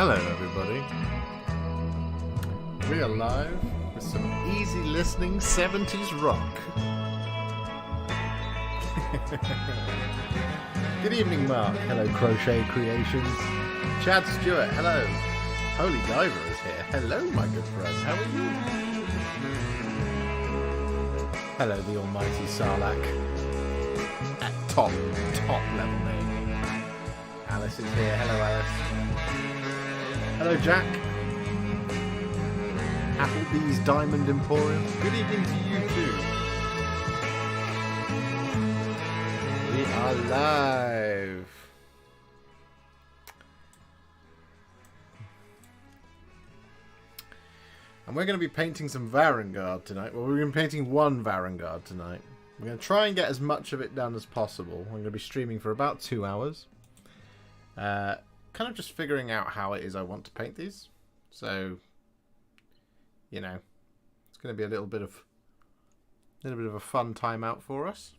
Hello everybody. We are live with some easy listening 70s rock. Good evening, Mark. Hello, Crochet Creations. Chad Stewart, hello. Holy Diver is here. Hello, my good friend. How are you? Hello, the almighty Sarlacc. At top level name. Alice is here. Hello, Alice. Hello, Jack. Applebee's Diamond Emporium. Good evening to you too. We are live. And we're going to be painting some Varanguard tonight. Well, we're going to be painting one Varanguard tonight. We're going to try and get as much of it done as possible. We're going to be streaming for about 2 hours. Kind of just figuring out how it is I want to paint these. So, you know, it's going to be a little bit of a fun time out for us.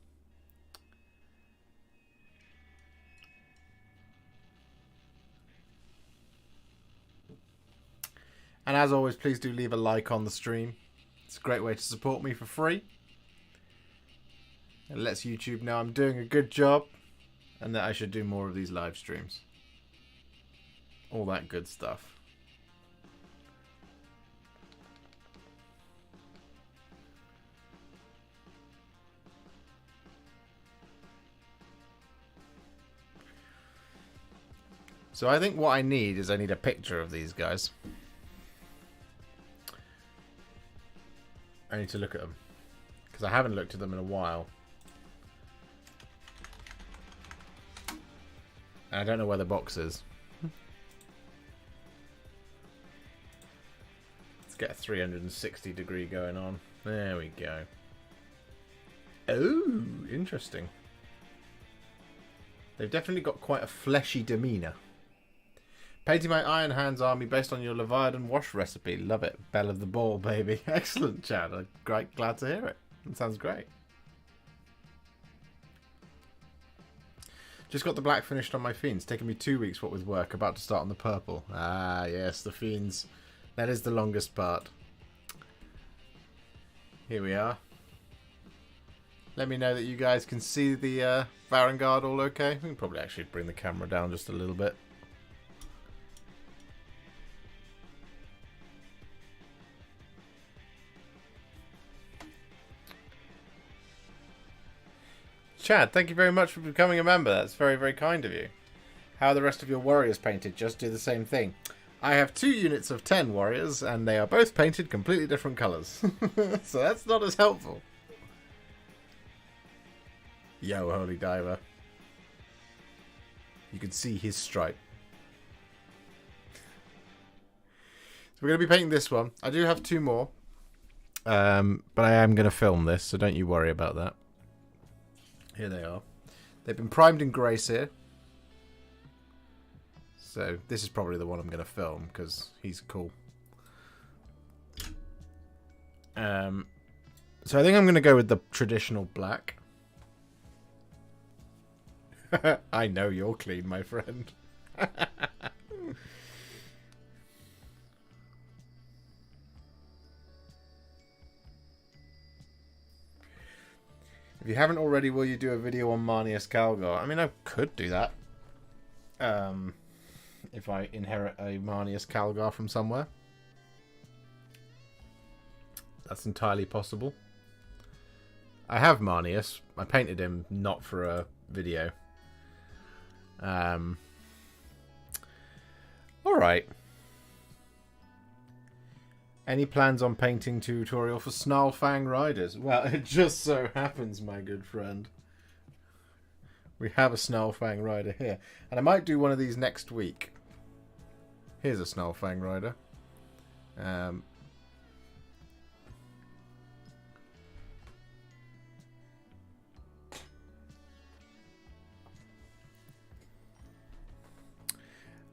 And as always, please do leave a like on the stream. It's a great way to support me for free. It lets YouTube know I'm doing a good job and that I should do more of these live streams. All that good stuff. So I think what I need is I need a picture of these guys. I need to look at them because I haven't looked at them in a while. And I don't know where the box is. Let's get a 360 degree going on. There we go. Oh, interesting. They've definitely got quite a fleshy demeanour. Painting my Iron Hands army based on your Leviathan wash recipe. Love it. Belle of the ball, baby. Excellent, Chad. I'm glad to hear it. That sounds great. Just got the black finished on my Fiends. Taking me 2 weeks, what with work. About to start on the purple. Ah, yes, the Fiends. That is the longest part. Here we are. Let me know that you guys can see the Varanguard all okay. We can probably actually bring the camera down just a little bit. Chad, thank you very much for becoming a member. That's very, very kind of you. How are the rest of your warriors painted? Just do the same thing. I have 2 units of 10 warriors, and they are both painted completely different colours. So that's not as helpful. Yo, Holy Diver. You can see his stripe. So we're going to be painting this one. I do have 2 more. But I am going to film this, so don't you worry about that. Here they are. They've been primed in grace here. So this is probably the one I'm going to film because he's cool. So I think I'm going to go with the traditional black. I know you're clean, my friend. If you haven't already, will you do a video on Marneus Calgar? I mean, I could do that. If I inherit a Marneus Calgar from somewhere. That's entirely possible. I have Marneus. I painted him not for a video. Alright. Any plans on painting tutorial for Snarlfang Riders? Well, it just so happens, my good friend. We have a Snarlfang Rider here. And I might do one of these next week. Here's a Snarlfang Rider.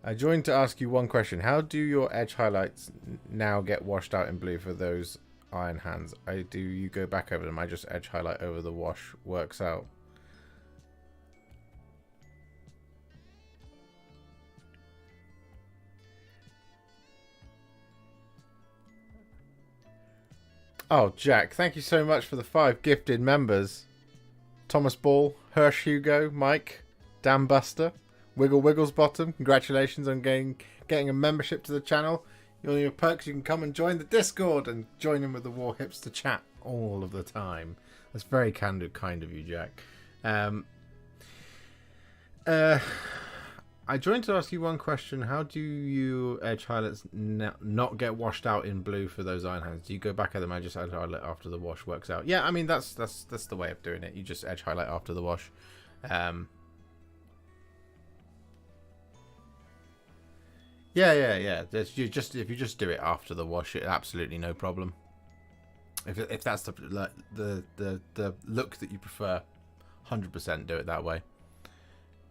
I joined to ask you one question. How do your edge highlights now get washed out in blue for those Iron Hands? Do you go back over them? I just edge highlight over the wash. Works out. Oh, Jack, thank you so much for the 5 gifted members. Thomas Ball, Hirsch Hugo, Mike, Dan Buster, Wiggle Wiggles Bottom. Congratulations on getting a membership to the channel. Your perks, you can come and join the Discord and join in with the Warhipster chat all of the time. That's very kind of you, Jack. I joined to ask you one question. How do you edge highlights not get washed out in blue for those iron hands? Do you go back at them and just edge highlight after the wash works out? Yeah, I mean that's the way of doing it. You just edge highlight after the wash. Yeah. If you just do it after the wash, it absolutely no problem. If that's the look that you prefer, 100% do it that way.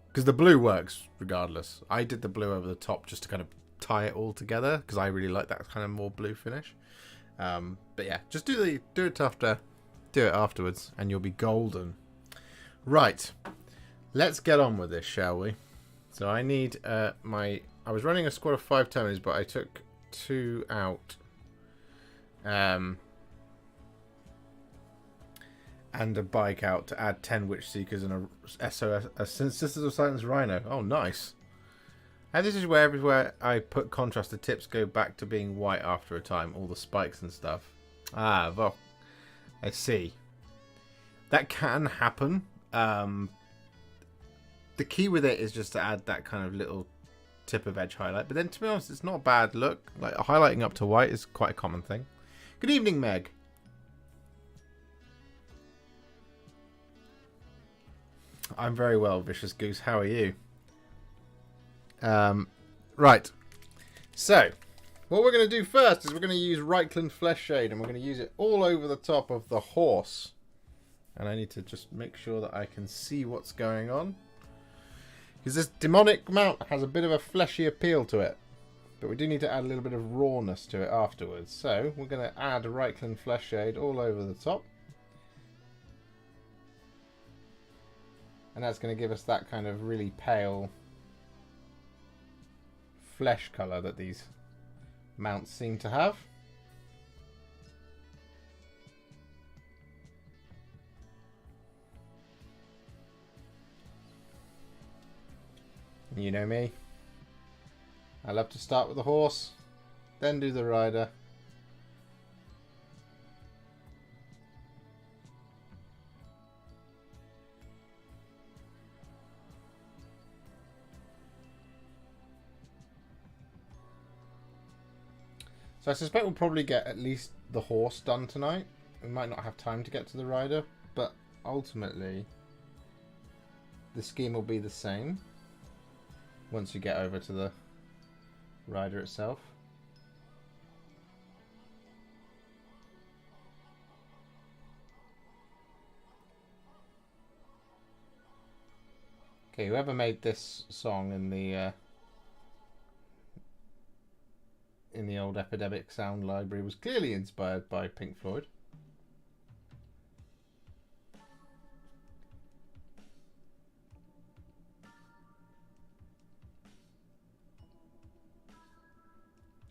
Because the blue works regardless. I did the blue over the top just to kind of tie it all together because I really like that kind of more blue finish. But yeah, just do it afterwards, and you'll be golden. Right, let's get on with this, shall we? So I need I was running a squad of 5 Tonys, but I took 2 out. And a bike out to add 10 Witch Seekers and a SOS, a Sisters of Silence Rhino. Oh, nice. And this is where everywhere I put contrast, the tips go back to being white after a time. All the spikes and stuff. Ah, well, I see. That can happen. The key with it is just to add that kind of little tip of edge highlight. But then, to be honest, it's not a bad look. Like, highlighting up to white is quite a common thing. Good evening, Meg. I'm very well, Vicious Goose. How are you? Right. So, what we're going to do first is we're going to use Reichland Flesh Shade, and we're going to use it all over the top of the horse. And I need to just make sure that I can see what's going on. Because this demonic mount has a bit of a fleshy appeal to it. But we do need to add a little bit of rawness to it afterwards. So, we're going to add Reichland Flesh Shade all over the top. And that's going to give us that kind of really pale flesh colour that these mounts seem to have. You know me. I love to start with the horse, then do the rider. So I suspect we'll probably get at least the horse done tonight. We might not have time to get to the rider, but ultimately the scheme will be the same once you get over to the rider itself. Okay, whoever made this song in the old Epidemic Sound Library was clearly inspired by Pink Floyd.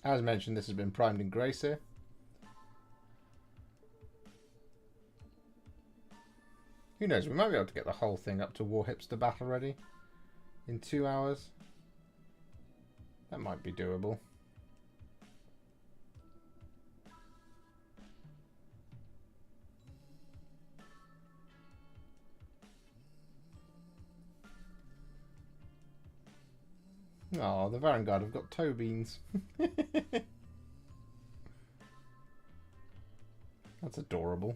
As mentioned, this has been primed in grace here. Who knows, we might be able to get the whole thing up to Warhipster Battle ready in 2 hours. That might be doable. Oh, the Varanguard have got toe beans. That's adorable.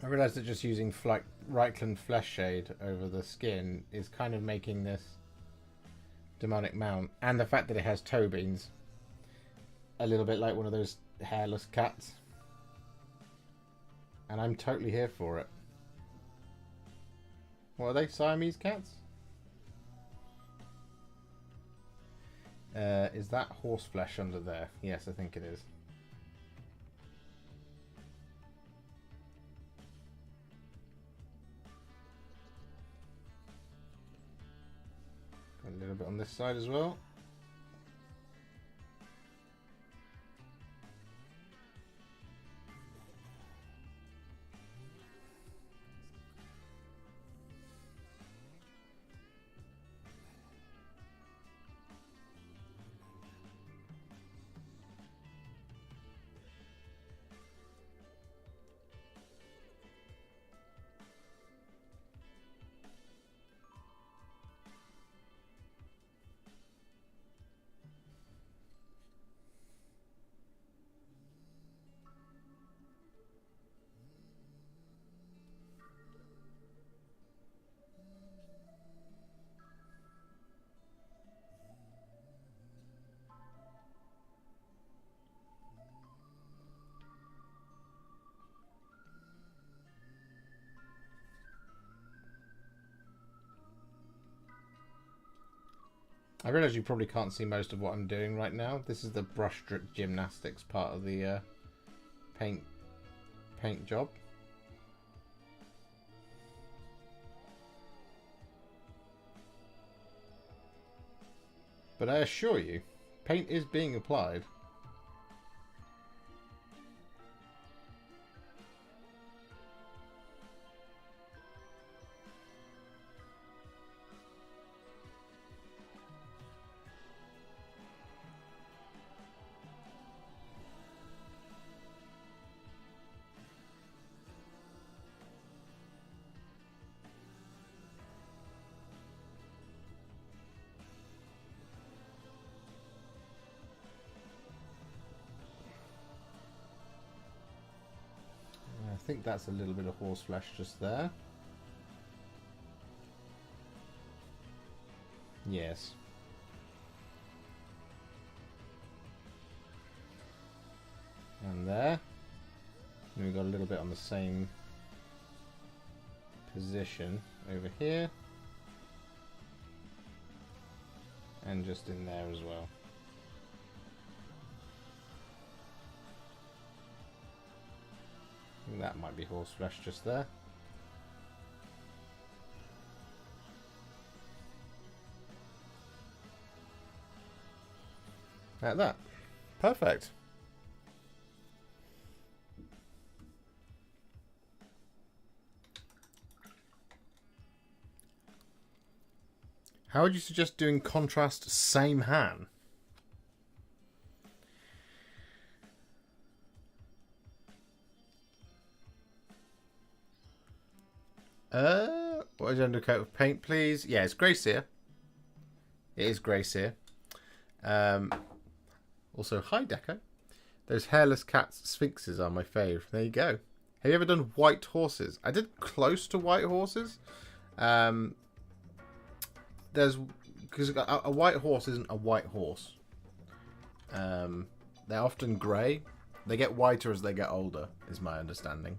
I realised that just using Reichland Flesh Shade over the skin is kind of making this demonic mount, and the fact that it has toe beans, a little bit like one of those hairless cats. And I'm totally here for it. What are they? Siamese cats? Is that horse flesh under there? Yes, I think it is. Got a little bit on this side as well. I realise you probably can't see most of what I'm doing right now. This is the brushstroke gymnastics part of the paint job. But I assure you, paint is being applied. I think that's a little bit of horse flesh just there. Yes. And there. And we've got a little bit on the same position over here. And just in there as well. That might be horse flesh just there. Like that. Perfect. How would you suggest doing contrast same hand? What is undercoat of paint, please? Yeah, it's Grey Seer. It is Grey Seer. Also, hi, Deco. Those hairless cats, sphinxes, are my fave. There you go. Have you ever done white horses? I did close to white horses. There's because a white horse isn't a white horse. They're often grey. They get whiter as they get older, is my understanding.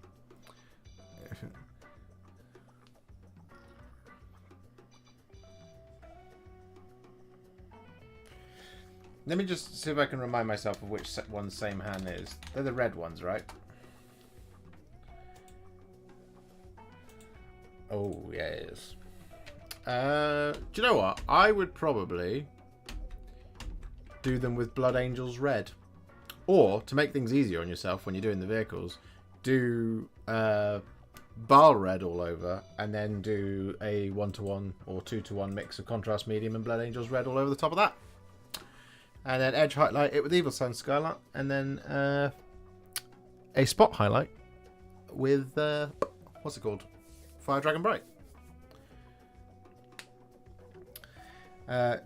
Let me just see if I can remind myself of which one same hand is. They're the red ones, right? Oh, yes. Do you know what? I would probably do them with Blood Angels Red. Or, to make things easier on yourself when you're doing the vehicles, do Baal Red all over, and then do a 1-to-1 or 2-to-1 mix of Contrast Medium and Blood Angels Red all over the top of that. And then edge highlight it with Evil Sun Skylight, and then a spot highlight with what's it called? Fire Dragon Bright.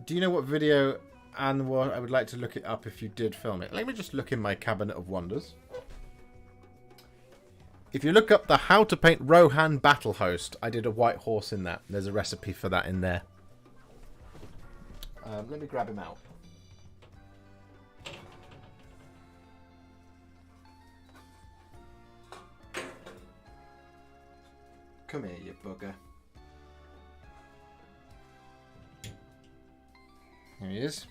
Do you know what video and what I would like to look it up if you did film it? Let me just look in my Cabinet of Wonders. If you look up the How to Paint Rohan Battle Host, I did a white horse in that. There's a recipe for that in there. Let me grab him out. Come here, you bugger. There he is.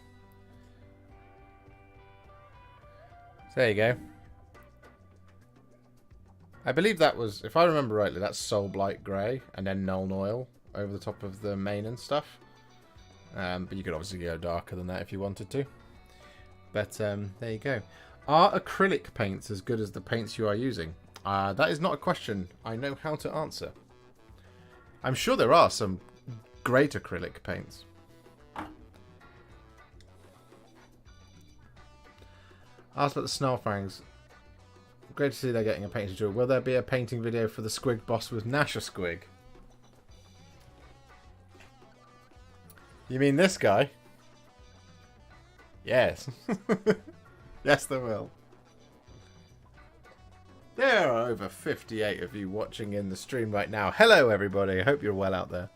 There you go. I believe that was, if I remember rightly, that's Soul Blight Grey and then Nuln Oil over the top of the mane and stuff. But you could obviously go darker than that if you wanted to. But there you go. Are acrylic paints as good as the paints you are using? That is not a question I know how to answer. I'm sure there are some great acrylic paints. Ask about the Snarlfangs. Great to see they're getting a painting tutorial. Will there be a painting video for the Squig boss with Nasher Squig? You mean this guy? Yes. Yes, there will. There are over 58 of you watching in the stream right now. Hello, everybody. I hope you're well out there.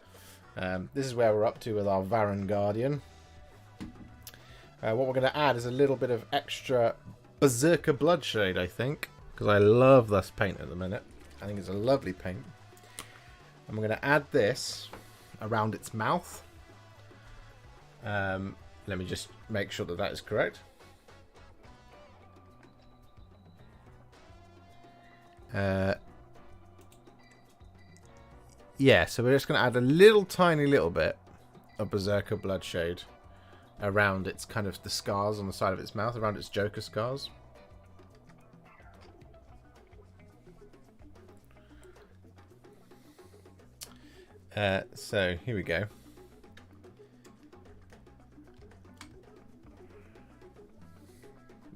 This is where we're up to with our Varanguardian. What we're going to add is a little bit of extra Berserker Bloodshade, I think. Because I love this paint at the minute. I think it's a lovely paint. And we're going to add this around its mouth. Let me just make sure that that is correct. Yeah, so we're just going to add a little tiny little bit of Berserker Bloodshade around its kind of the scars on the side of its mouth, around its Joker scars. So here we go.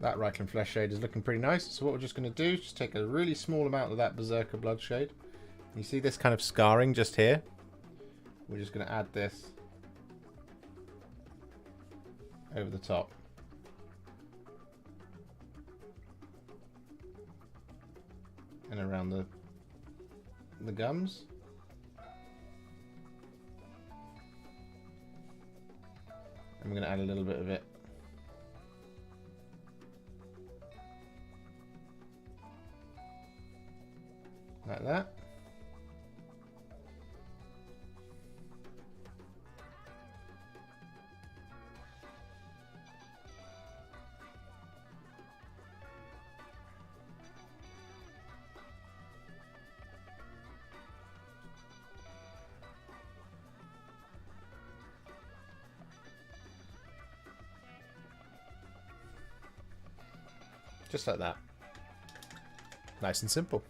That Reichland Flesh Shade is looking pretty nice. So what we're just going to do is just take a really small amount of that Berserker Bloodshade. You see this kind of scarring just here? We're just going to add this over the top. And around the gums. And we're going to add a little bit of it like that. Just like that. Nice and simple.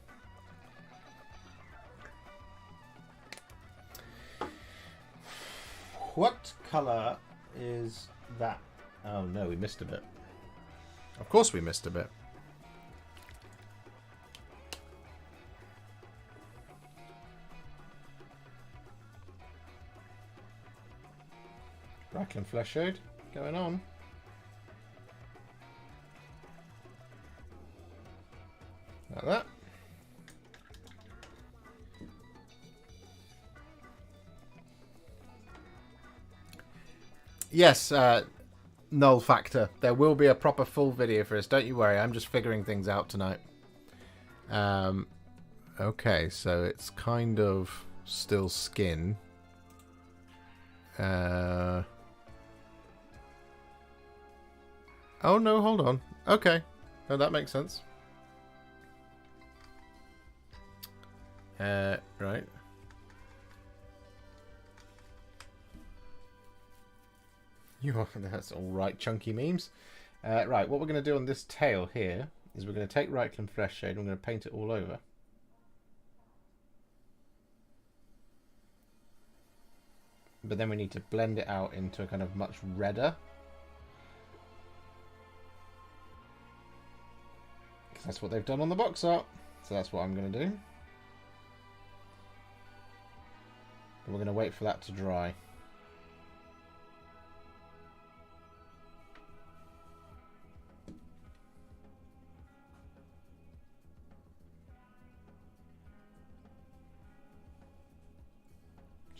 What colour is that? Oh no, we missed a bit. Of course we missed a bit. Reichland Flesh Shade going on. Like that. Yes, Null Factor. There will be a proper full video for us. Don't you worry. I'm just figuring things out tonight. Okay, so it's kind of still skin. Oh no, hold on. Okay. No, that makes sense. Right. That's all right, chunky memes. Right, what we're going to do on this tail here is we're going to take Reichland Flesh Shade and we're going to paint it all over. But then we need to blend it out into a kind of much redder. Because that's what they've done on the box art. So that's what I'm going to do. And we're going to wait for that to dry.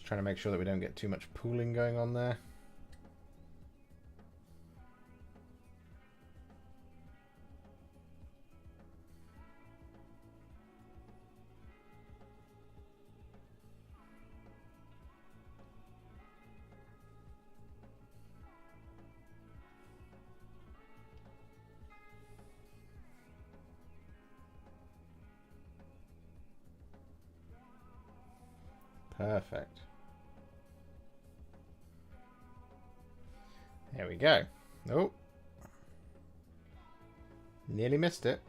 Just trying to make sure that we don't get too much pooling going on there. Perfect. There we go. Oh. Nearly missed it.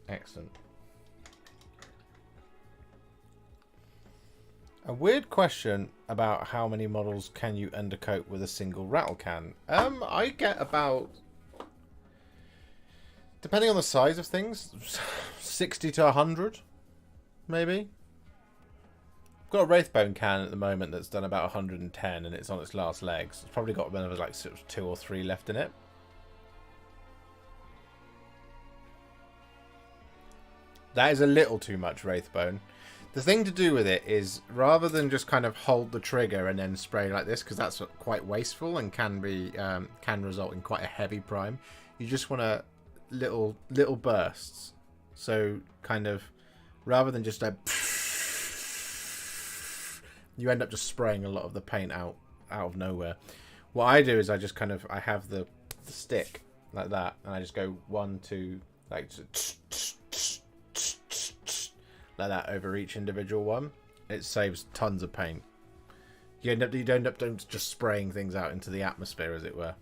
Excellent. A weird question about how many models can you undercoat with a single rattle can. I get about, depending on the size of things, 60 to 100, maybe. I've got a Wraithbone can at the moment that's done about 110 and it's on its last legs. It's probably got another like 2 or 3 left in it. That is a little too much Wraithbone. The thing to do with it is, rather than just kind of hold the trigger and then spray like this, because that's quite wasteful and can result in quite a heavy prime, you just want a little bursts. So kind of, rather than just a, you end up just spraying a lot of the paint out of nowhere. What I do is I just kind of, I have the stick like that, and I just go 1, 2, like like that over each individual one. It saves tons of paint. You end up just spraying things out into the atmosphere, as it were.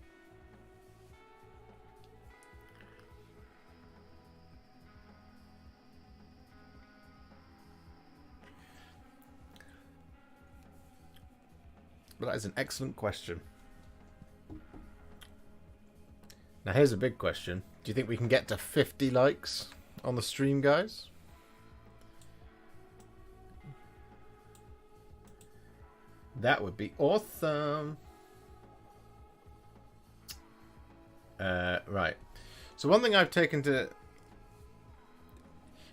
But that is an excellent question. Now here's a big question. Do you think we can get to 50 likes on the stream, guys? That would be awesome. Right. So one thing I've taken to...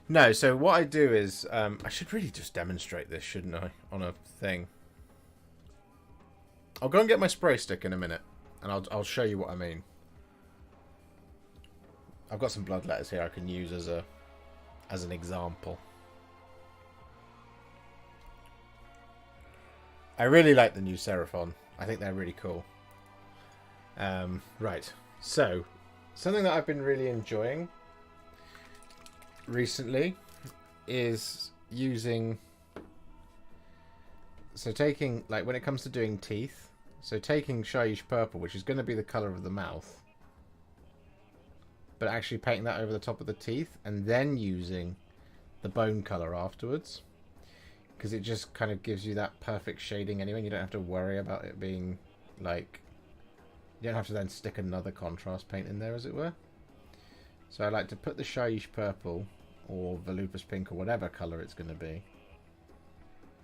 No, so what I do is... I should really just demonstrate this, shouldn't I? On a thing. I'll go and get my spray stick in a minute. And I'll show you what I mean. I've got some blood letters here I can use as an example. I really like the new Seraphon. I think they're really cool. Right. So, something that I've been really enjoying recently is using... So taking, like, when it comes to doing teeth, so taking Shyish Purple, which is going to be the colour of the mouth, but actually painting that over the top of the teeth, and then using the bone colour afterwards. Because it just kind of gives you that perfect shading anyway. You don't have to worry about it being like... You don't have to then stick another contrast paint in there, as it were. So I like to put the Shyish Purple or Volupus Pink or whatever colour it's going to be.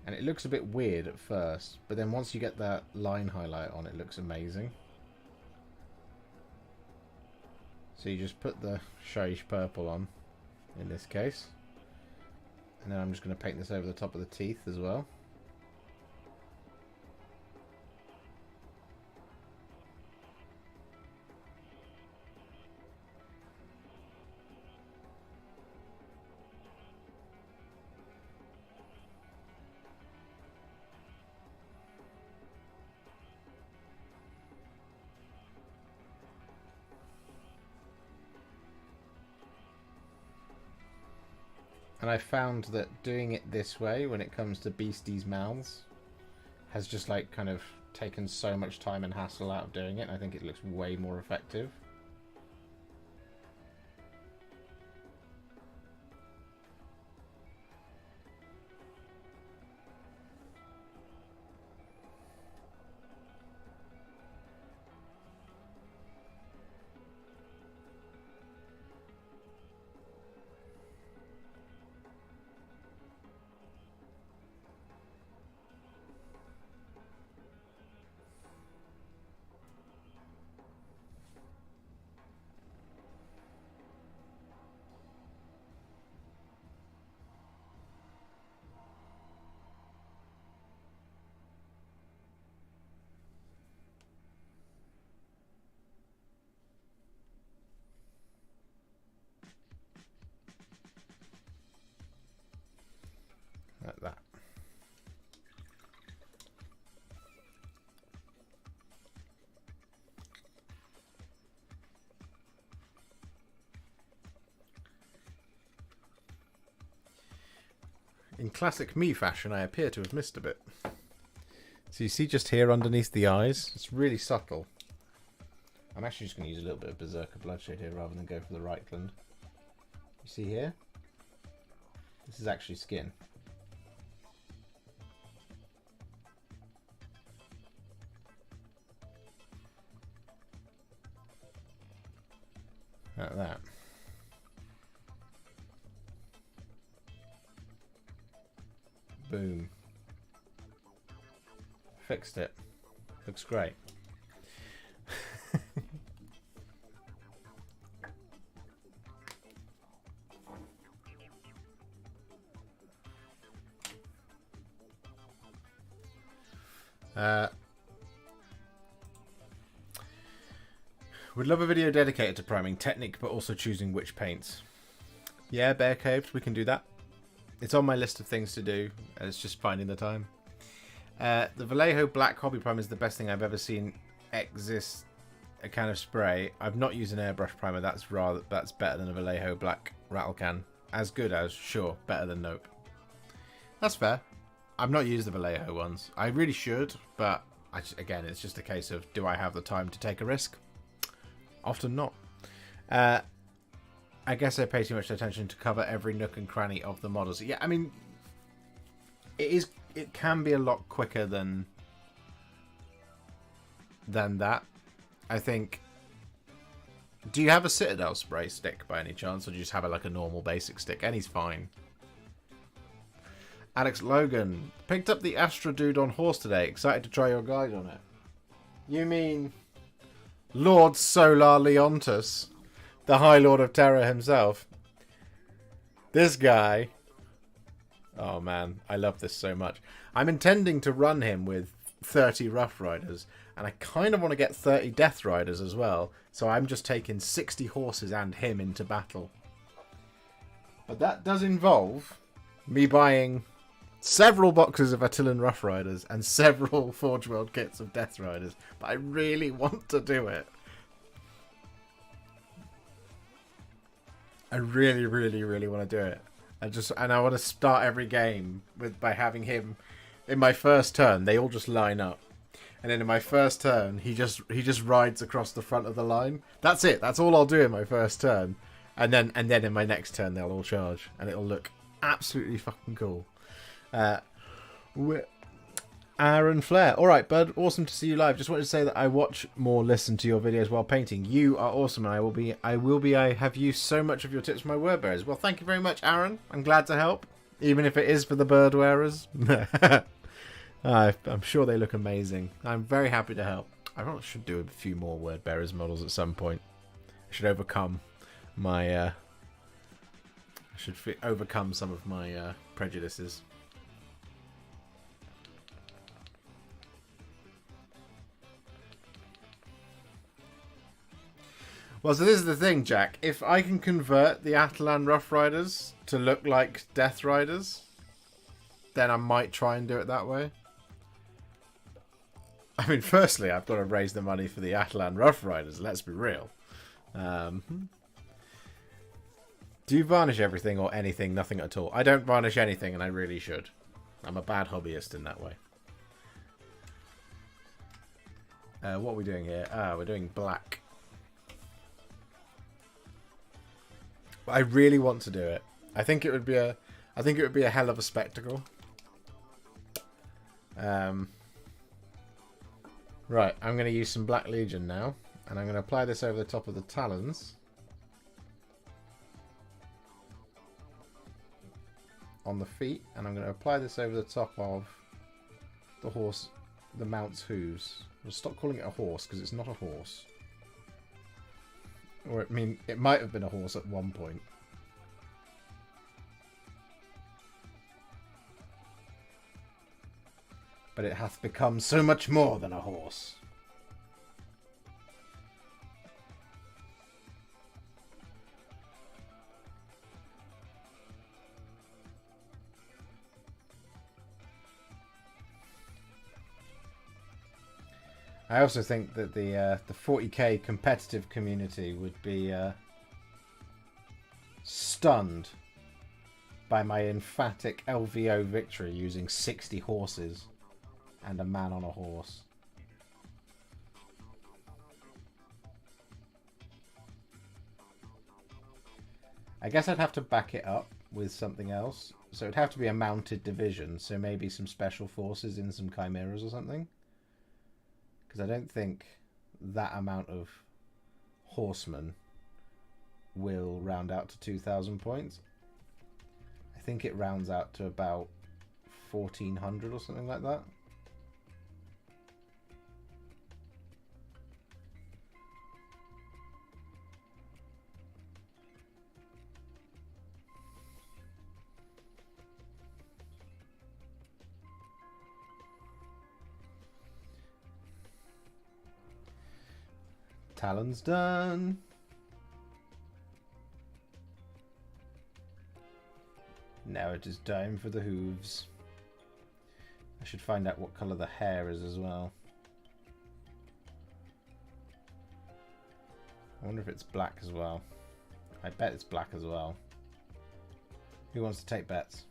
And it looks a bit weird at first, but then once you get that line highlight on, it looks amazing. So you just put the Shyish Purple on, in this case. And then I'm just going to paint this over the top of the teeth as well. And I found that doing it this way, when it comes to beasties' mouths, has just like kind of taken so much time and hassle out of doing it. I think it looks way more effective. In classic me fashion, I appear to have missed a bit. So you see just here underneath the eyes? It's really subtle. I'm actually just going to use a little bit of Berserker Bloodshade here rather than go for the Reichland. You see here? This is actually skin. Like that. Boom. Fixed it. Looks great. Would love a video dedicated to priming technique, but also choosing which paints. Yeah, Bear Caved, we can do that. It's on my list of things to do, and it's just finding the time. The Vallejo Black Hobby Primer is the best thing I've ever seen exist. A can of spray. I've not used an airbrush primer. That's better than a Vallejo Black rattle can. As good as, sure, better than nope. That's fair. I've not used the Vallejo ones. I really should, but again, it's just a case of, do I have the time to take a risk? Often not. I guess I pay too much attention to cover every nook and cranny of the models. Yeah, I mean, it can be a lot quicker than that. I think. Do you have a Citadel spray stick by any chance, or do you just have like a normal basic stick? Any's fine. Alex Logan picked up the Astra Dude on horse today. Excited to try your guide on it. You mean Lord Solar Leontus, the High Lord of Terror himself? This guy. Oh man, I love this so much. I'm intending to run him with 30 Rough Riders, and I kind of want to get 30 Death Riders as well. So I'm just taking 60 horses and him into battle. But that does involve me buying several boxes of Attilan Rough Riders and several Forge World kits of Death Riders. But I really want to do it. I really, really, really want to do it. And I want to start every game by having him in my first turn. They all just line up, and then in my first turn, he just rides across the front of the line. That's it. That's all I'll do in my first turn, and then in my next turn they'll all charge, and it'll look absolutely fucking cool. Aaron Flair. All right, bud. Awesome to see you live. Just wanted to say that I watch more, listen to your videos while painting. You are awesome, and I have used so much of your tips for my word bearers. Well, thank you very much, Aaron. I'm glad to help, even if it is for the bird wearers. I'm sure they look amazing. I'm very happy to help. I probably should do a few more word bearers models at some point. I should overcome my. Overcome some of my prejudices. Well, so this is the thing, Jack. If I can convert the Attilan Rough Riders to look like Death Riders, then I might try and do it that way. I mean, firstly, I've got to raise the money for the Attilan Rough Riders, let's be real. Do you varnish everything or anything? Nothing at all. I don't varnish anything, and I really should. I'm a bad hobbyist in that way. What are we doing here? We're doing black. I really want to do it. I think it would be a hell of a spectacle. Right, I'm going to use some Black Legion now, and I'm going to apply this over the top of the talons on the feet, and I'm going to apply this over the top of the mount's hooves. We'll stop calling it a horse because it's not a horse. Or, it might have been a horse at one point. But it hath become so much more than a horse. I also think that the 40k competitive community would be stunned by my emphatic LVO victory using 60 horses and a man on a horse. I guess I'd have to back it up with something else. So it'd have to be a mounted division. So maybe some special forces in some chimeras or something. Because I don't think that amount of horsemen will round out to 2,000 points. I think it rounds out to about 1,400 or something like that. Talon's done. Now it is time for the hooves. I should find out what colour the hair is as well. I wonder if it's black as well. I bet it's black as well. Who wants to take bets?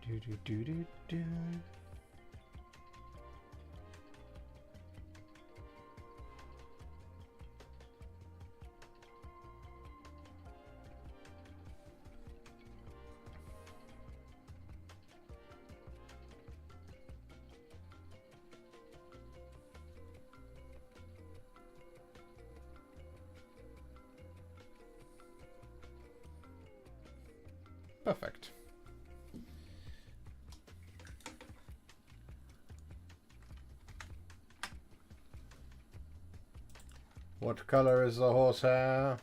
Do do do do do. Perfect. What color is the horsehair?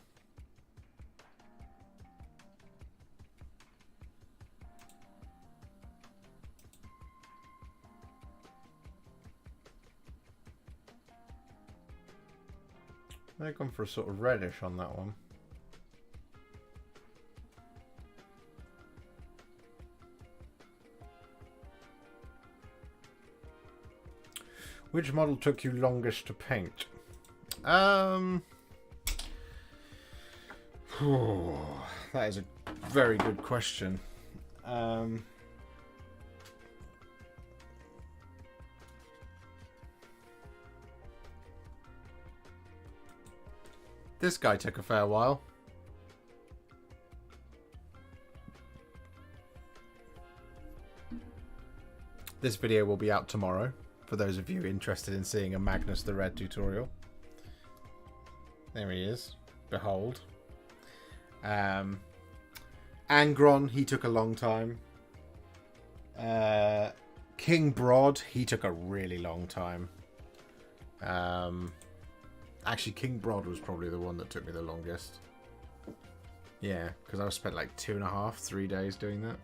I've gone for a sort of reddish on that one. Which model took you longest to paint? That is a very good question. This guy took a fair while. This video will be out tomorrow, for those of you interested in seeing a Magnus the Red tutorial. There he is. Behold. Angron, he took a long time. King Brod, he took a really long time. Actually, King Brod was probably the one that took me the longest. Yeah, because I spent like 2.5, 3 days doing that.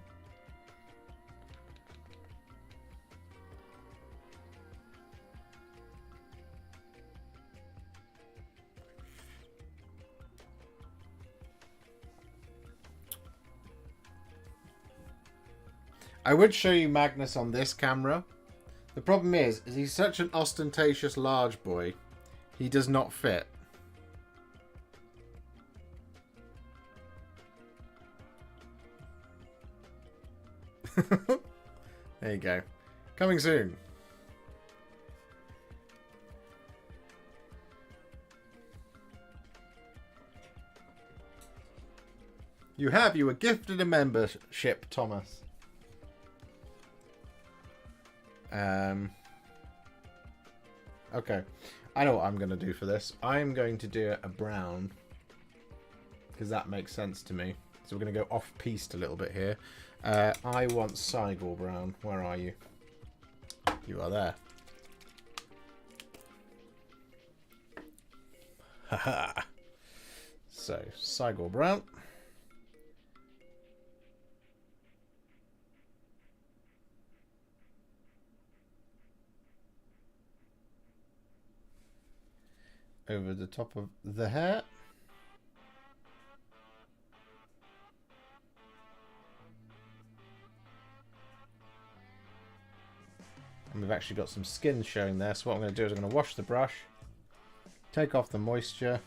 I would show you Magnus on this camera. The problem is he's such an ostentatious large boy, he does not fit. There you go. Coming soon. You were gifted a membership, Thomas. Okay, I know what I'm going to do for this. I'm going to do a brown, because that makes sense to me. So we're going to go off-piste a little bit here. I want Cygor brown. Where are you? You are there. Haha. So, Cygor brown. Over the top of the hair. And we've actually got some skin showing there. So what I'm going to do is I'm going to wash the brush, take off the moisture.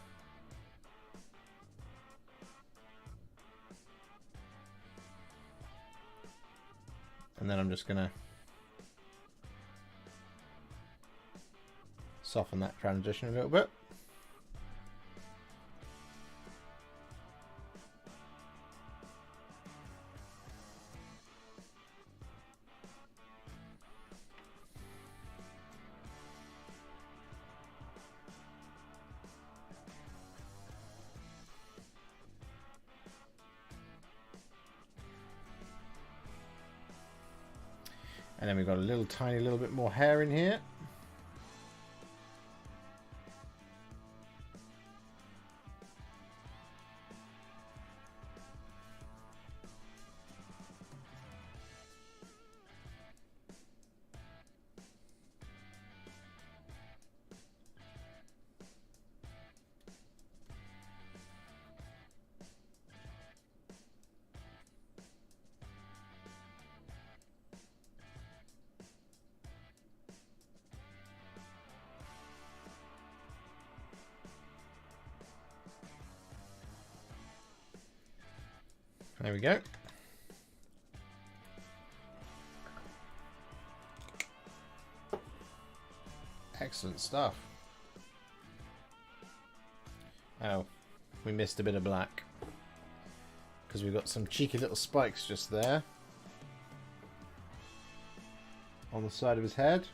And then I'm just going to soften that transition a little bit. And then we've got a little tiny little bit more hair in here. There we go. Excellent stuff. Oh, we missed a bit of black because we've got some cheeky little spikes just there on the side of his head.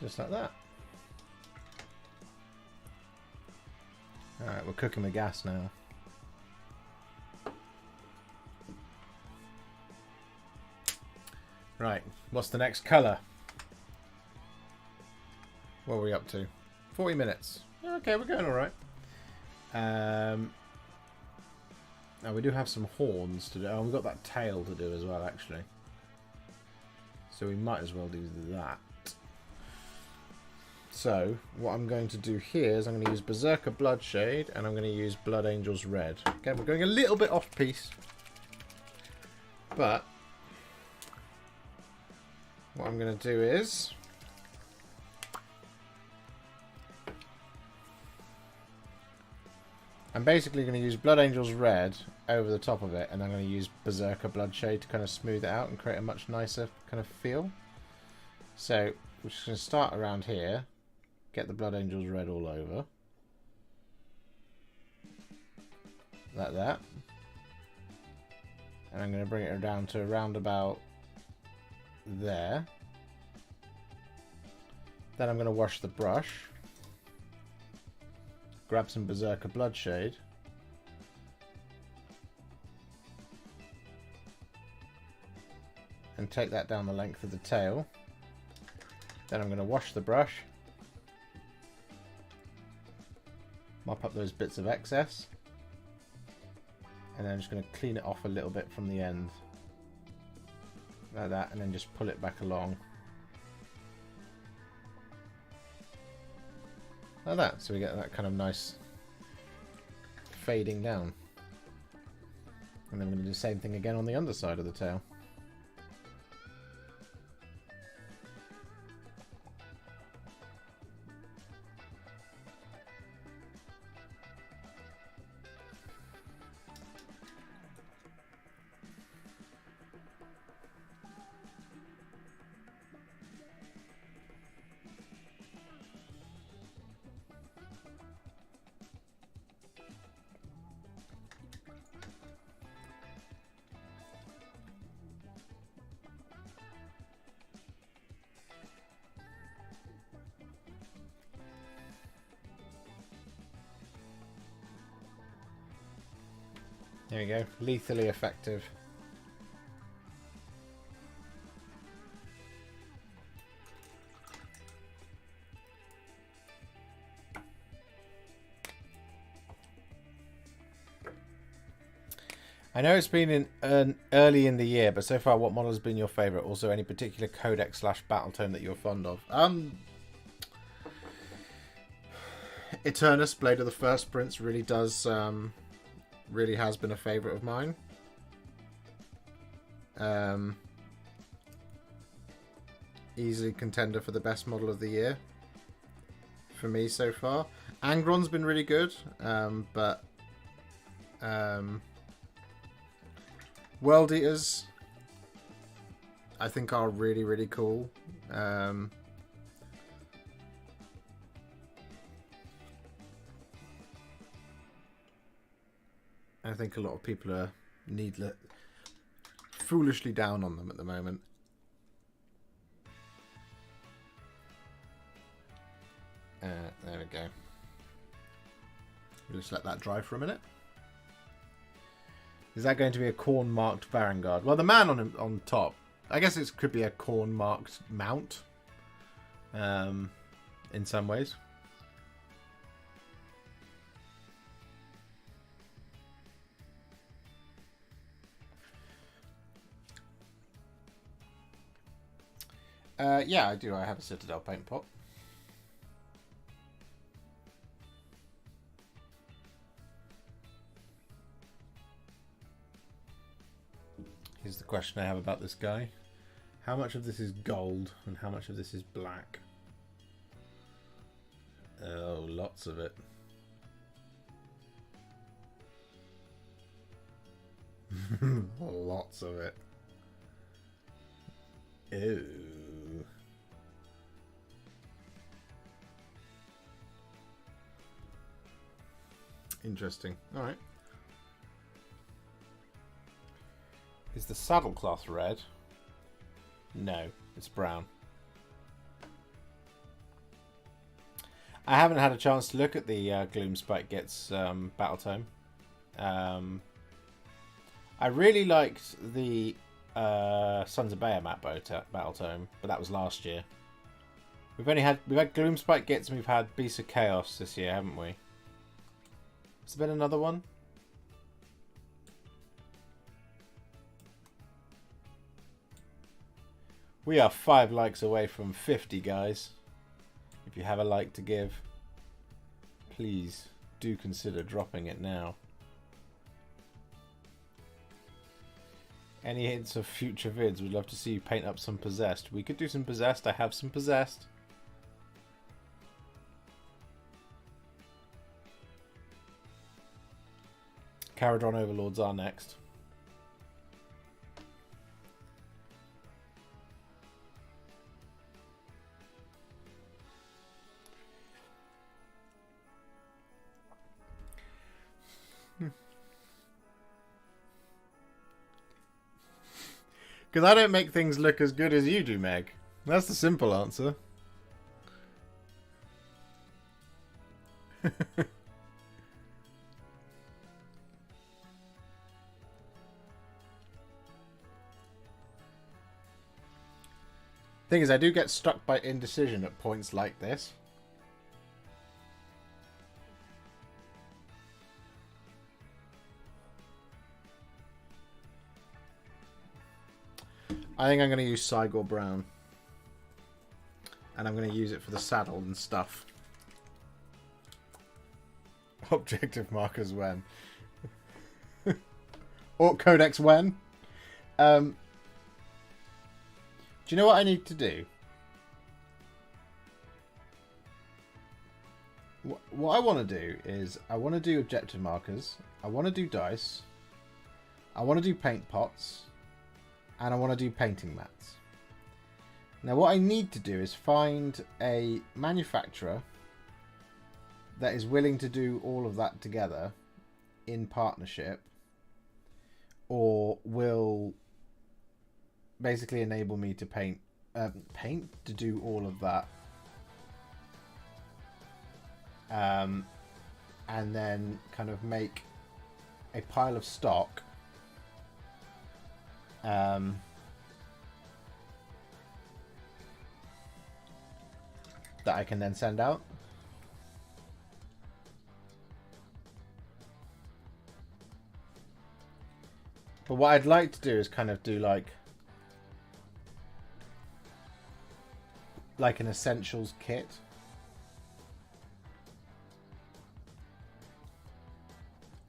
Just like that. Alright, we're cooking the gas now. Right, what's the next colour? What are we up to? 40 minutes. Okay, we're going alright. Now we do have some horns to do. Oh, we've got that tail to do as well, actually. So we might as well do that. So, what I'm going to do here is I'm going to use Berserker Bloodshade and I'm going to use Blood Angel's Red. Okay, we're going a little bit off piece. But, what I'm going to do is I'm basically going to use Blood Angel's Red over the top of it, and I'm going to use Berserker Bloodshade to kind of smooth it out and create a much nicer kind of feel. So, we're just going to start around here. Get the Blood Angel's Red all over. Like that. And I'm going to bring it down to around about there. Then I'm going to wash the brush. Grab some Berserker Bloodshade. And take that down the length of the tail. Then I'm going to wash the brush. Mop up those bits of excess. And then I'm just going to clean it off a little bit from the end. Like that, and then just pull it back along. Like that, so we get that kind of nice fading down. And then I'm going to do the same thing again on the underside of the tail. There we go, lethally effective. I know it's been early in the year, but so far, what model has been your favourite? Also, any particular codex / battle tome that you're fond of? Eternus, Blade of the First Prince, really does, really has been a favourite of mine. Easily contender for the best model of the year for me so far. Angron's been really good, but World Eaters I think are really, really cool. I think a lot of people are foolishly down on them at the moment. There we go. We'll just let that dry for a minute. Is that going to be a corn-marked Varanguard? Well, the man on top, I guess it could be a corn-marked mount. In some ways. Yeah, I do. I have a Citadel paint pot. Here's the question I have about this guy. How much of this is gold and how much of this is black? Oh, lots of it. Lots of it. Ew. Interesting. All right. Is the saddlecloth red? No, it's brown. I haven't had a chance to look at the Gloomspite Gets battle tome. I really liked the Sons of Bahamut battle tome, but that was last year. We've had Gloomspite Gets and we've had Beasts of Chaos this year, haven't we? Has there been another one? We are 5 likes away from 50, guys. If you have a like to give, please do consider dropping it now. Any hints of future vids? We'd love to see you paint up some Possessed. We could do some Possessed. I have some Possessed. Caradron Overlords are next. Because I don't make things look as good as you do, Meg. That's the simple answer. Thing is, I do get struck by indecision at points like this. I think I'm going to use Cygor Brown. And I'm going to use it for the saddle and stuff. Objective markers when. Orc Codex when. Do you know what I need to do? What I want to do is I want to do objective markers. I want to do dice. I want to do paint pots. And I want to do painting mats. Now what I need to do is find a manufacturer that is willing to do all of that together in partnership, or will basically enable me to to do all of that, and then kind of make a pile of stock that I can then send out. But what I'd like to do is kind of do like an essentials kit.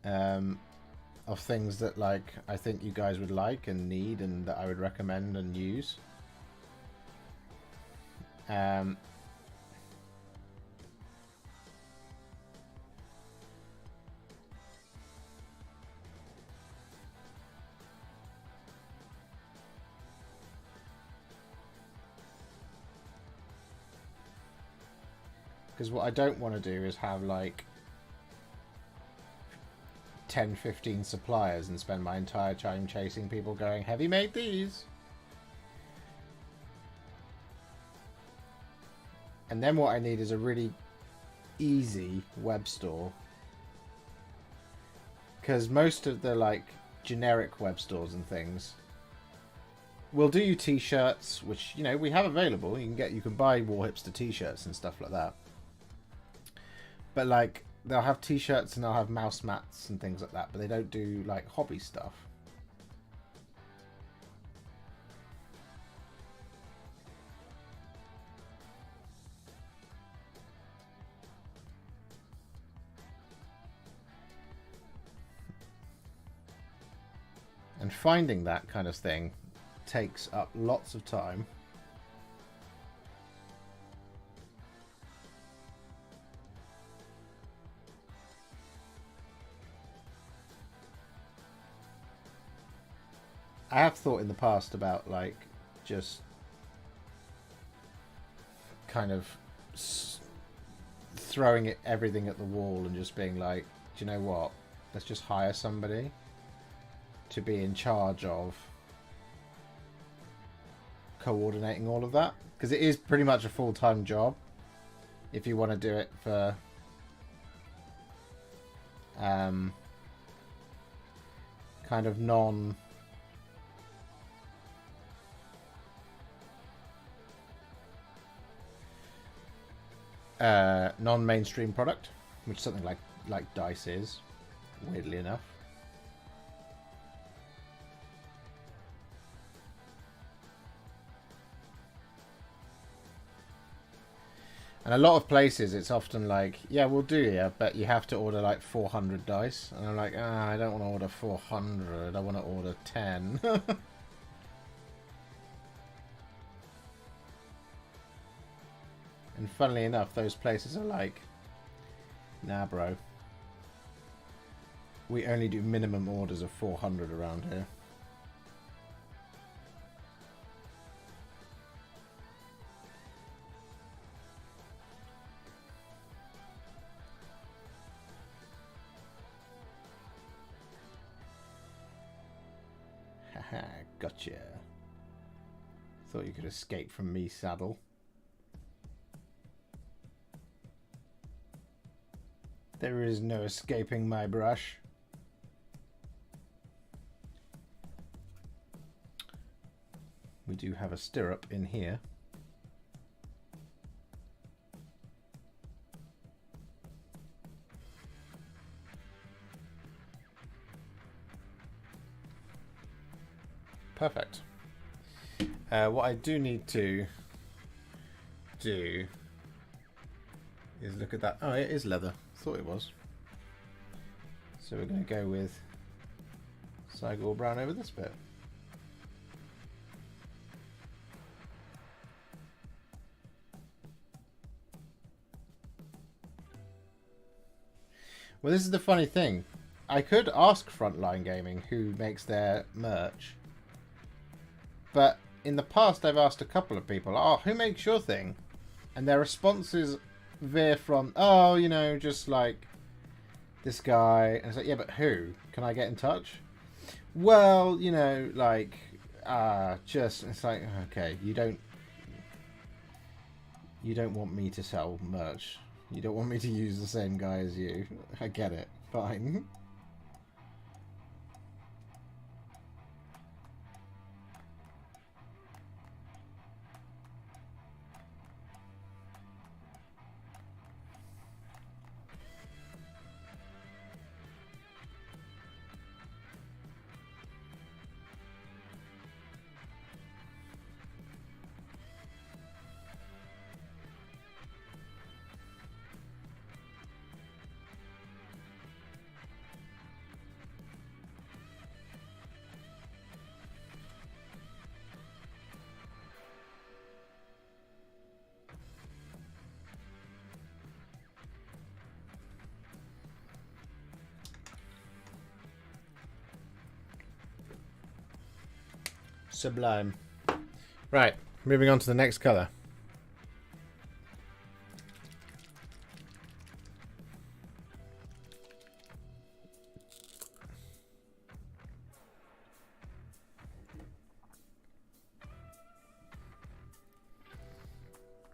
Of things that like I think you guys would like and need and that I would recommend and use. Because what I don't want to do is have like 10-15 suppliers and spend my entire time chasing people going, have you made these? And then what I need is a really easy web store. Because most of the like generic web stores and things will do you t-shirts, which, you know, we have available. You can buy Warhipster t-shirts and stuff like that. But like they'll have t-shirts and they'll have mouse mats and things like that, but they don't do like hobby stuff. And finding that kind of thing takes up lots of time. I have thought in the past about like just kind of throwing everything at the wall and just being like, do you know what? Let's just hire somebody to be in charge of coordinating all of that, because it is pretty much a full-time job if you want to do it for kind of non-mainstream product, which something like dice is, weirdly enough. And a lot of places, it's often like, yeah, we'll do you, but you have to order like 400 dice. And I'm like, I don't want to order 400. I want to order 10. And funnily enough, those places are like, nah, bro. We only do minimum orders of 400 around here. Haha, gotcha. Thought you could escape from me, Saddle. There is no escaping my brush. We do have a stirrup in here. Perfect. What I do need to do is look at that. Oh, it is leather. Thought it was. So we're going to go with Cygor brown over this bit. Well, this is the funny thing. I could ask Frontline Gaming who makes their merch. But in the past, I've asked a couple of people, oh, who makes your thing? And their responses veer from, oh, you know, just like this guy. And it's like, yeah, but who? Can I get in touch? Well, you know, like, just, it's like, okay, you don't want me to sell merch. You don't want me to use the same guy as you. I get it. Fine. Sublime. Right, moving on to the next colour.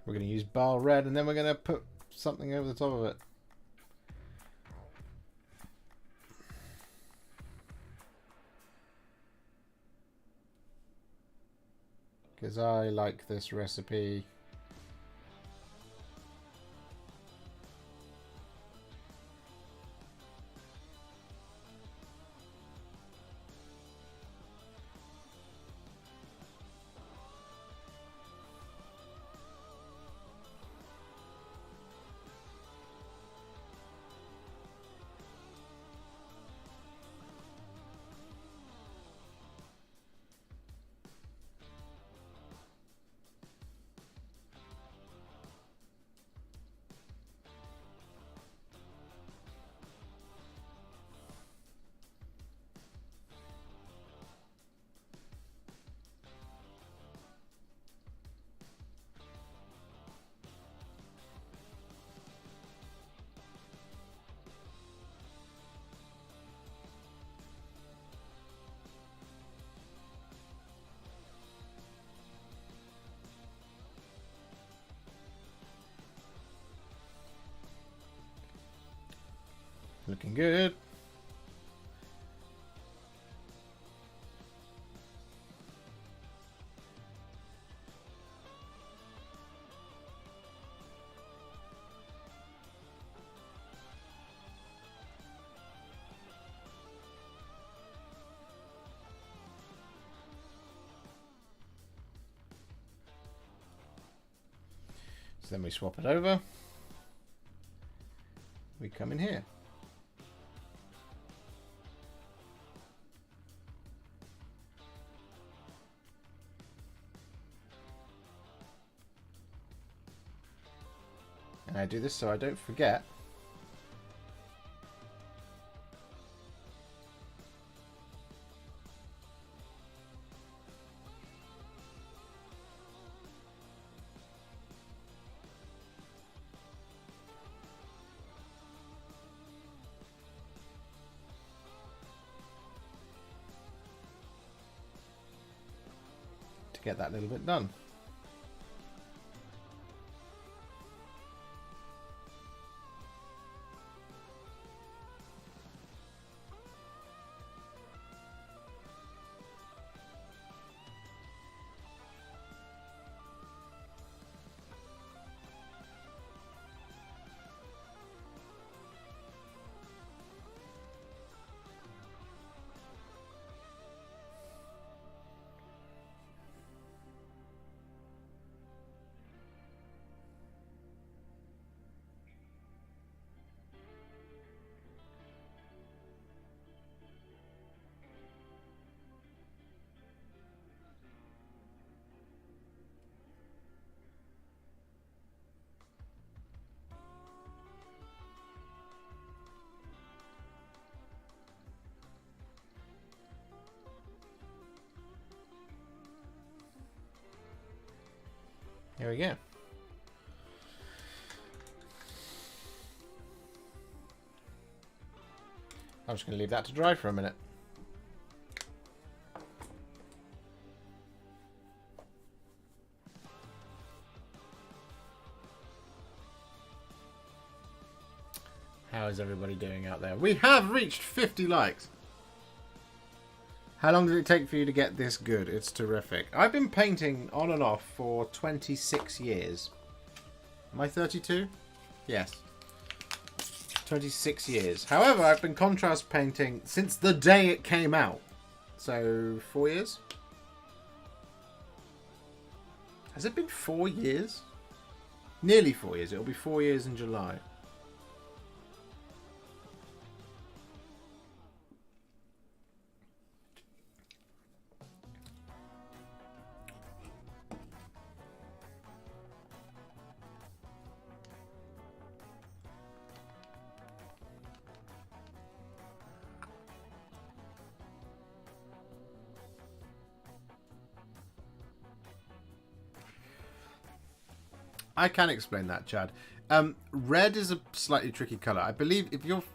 We're going to use Bile Red, and then we're going to put something over the top of it. Because I like this recipe. Looking good. So then we swap it over. We come in here. And I do this so I don't forget. To get that little bit done. Here we go. I'm just going to leave that to dry for a minute. How is everybody doing out there? We have reached 50 likes. How long did it take for you to get this good? It's terrific. I've been painting on and off for 26 years. Am I 32? Yes. 26 years. However, I've been contrast painting since the day it came out. So, 4 years? Has it been 4 years? Nearly 4 years. It'll be 4 years in July. I can explain that, Chad. Red is a slightly tricky color. I believe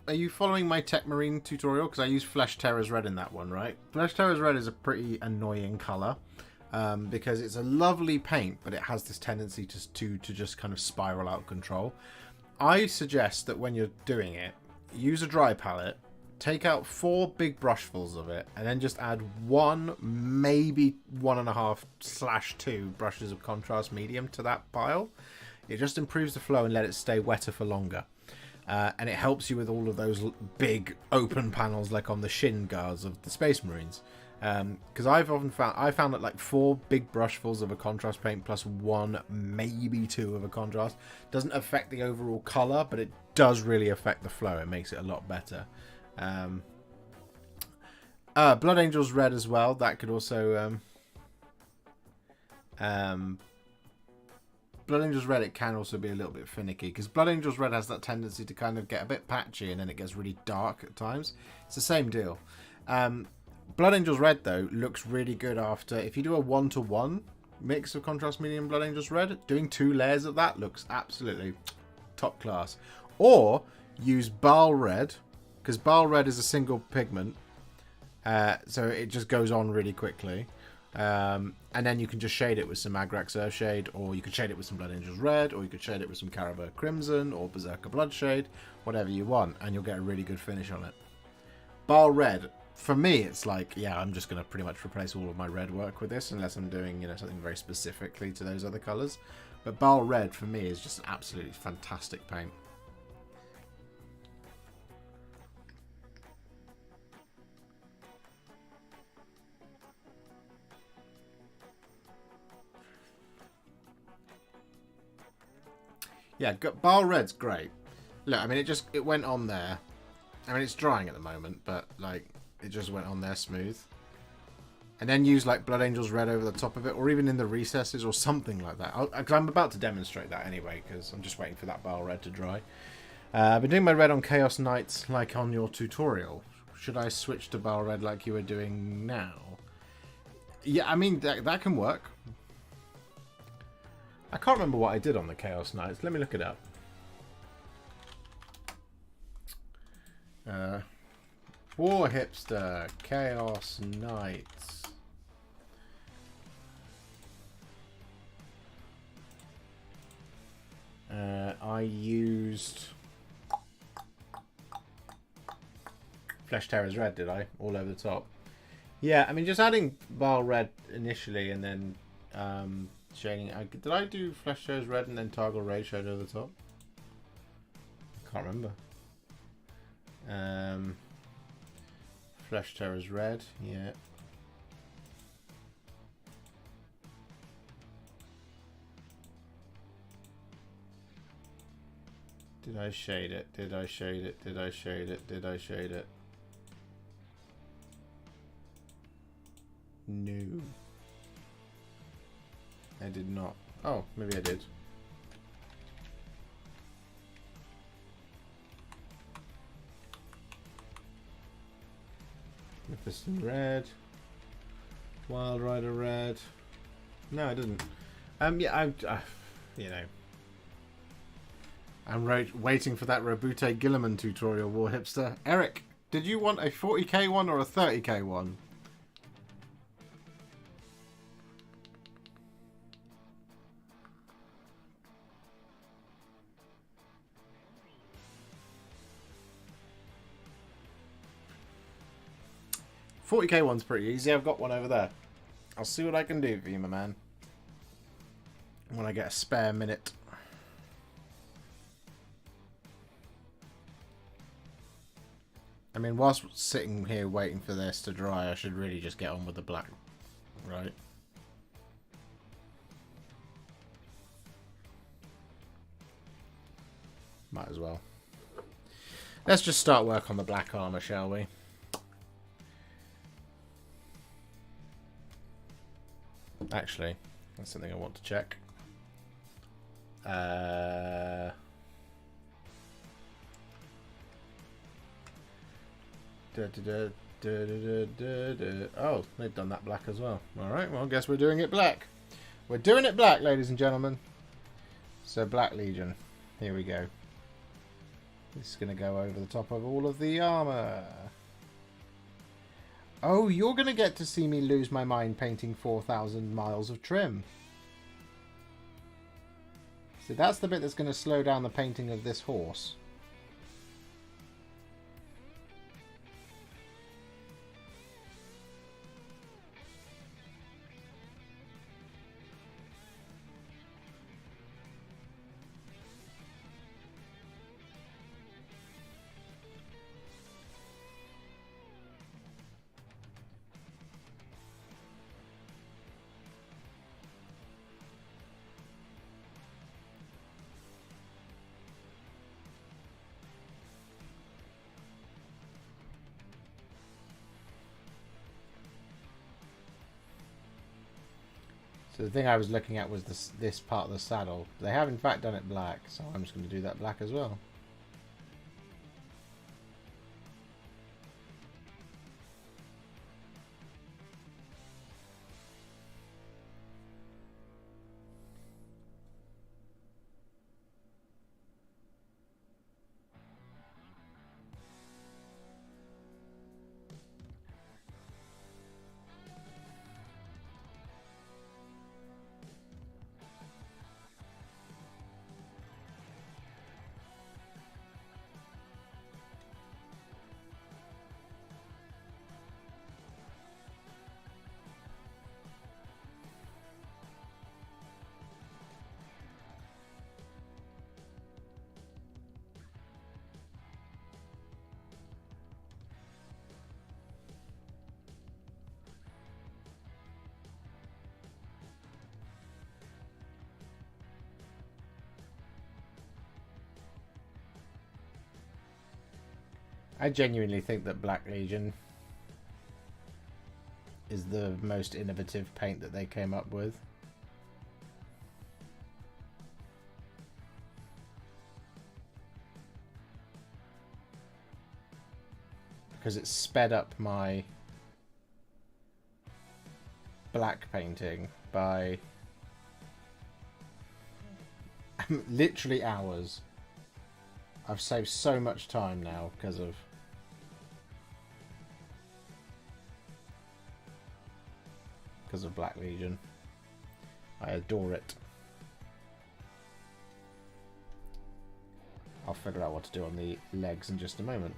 are you following my Tech Marine tutorial? Because I use Flesh Terror's Red in that one, right? Flesh Terror's Red is a pretty annoying color because it's a lovely paint, but it has this tendency to just kind of spiral out of control. I suggest that when you're doing it, use a dry palette, take out 4 big brushfuls of it, and then just add 1, maybe 1.5/2 brushes of contrast medium to that pile. It just improves the flow and let it stay wetter for longer. And it helps you with all of those big open panels like on the shin guards of the Space Marines. Because I found that like 4 big brushfuls of a contrast paint plus 1, maybe 2 of a contrast doesn't affect the overall color, but it does really affect the flow. It makes it a lot better. Blood Angel's Red as well. That could also Blood Angel's Red, it can also be a little bit finicky because Blood Angel's Red has that tendency to kind of get a bit patchy and then it gets really dark at times. It's the same deal. Blood Angel's Red though looks really good after, if you do a 1-to-1 mix of contrast medium Blood Angel's Red, doing 2 layers of that looks absolutely top class. Or use Baal Red, because Baal Red is a single pigment, so it just goes on really quickly. And then you can just shade it with some Agrax Earthshade, or you could shade it with some Blood Angel's Red, or you could shade it with some Carabur Crimson, or Berserker Bloodshade, whatever you want, and you'll get a really good finish on it. Baal Red, for me, it's like, yeah, I'm just going to pretty much replace all of my red work with this, unless I'm doing, you know, something very specifically to those other colours. But Baal Red, for me, is just an absolutely fantastic paint. Yeah, Baal Red's great. Look, I mean, it went on there. I mean, it's drying at the moment, but, like, it just went on there smooth. And then use, like, Blood Angel's Red over the top of it, or even in the recesses, or something like that. I'm about to demonstrate that anyway, because I'm just waiting for that Baal Red to dry. I've been doing my red on Chaos Knights, like on your tutorial. Should I switch to Baal Red like you were doing now? Yeah, I mean, that can work. I can't remember what I did on the Chaos Knights. Let me look it up. Warhipster Chaos Knights. I used Flesh Terror's Red, did I? All over the top. Yeah, I mean, just adding Baal Red initially and then shading. Did I do Flesh Terror's Red and then Targal Ray shade over the top? Can't remember. Flesh Terror's Red, yeah. Did I shade it? Did I shade it? Did I shade it? Did I shade it? No. I did not. Oh, maybe I did. Magnificent Red. Wild Rider Red. No, I didn't. Yeah, you know. I'm waiting for that Rabute Gilliman tutorial, Warhipster. Eric, did you want a 40k one or a 30k one? $40k one's pretty easy. I've got one over there. I'll see what I can do for you, my man. When I get a spare minute. I mean, whilst sitting here waiting for this to dry, I should really just get on with the black, right? Might as well. Let's just start work on the black armor, shall we? Actually, that's something I want to check. Oh, they've done that black as well. Alright, well, I guess we're doing it black. We're doing it black, ladies and gentlemen. So Black Legion. Here we go. This is going to go over the top of all of the armour. Oh, you're going to get to see me lose my mind painting 4,000 miles of trim. So that's the bit that's going to slow down the painting of this horse. So the thing I was looking at was this part of the saddle. They have in fact done it black, so I'm just going to do that black as well. I genuinely think that Black Legion is the most innovative paint that they came up with. Because it sped up my black painting by literally hours. I've saved so much time now because of Black Legion. I adore it. I'll figure out what to do on the legs in just a moment.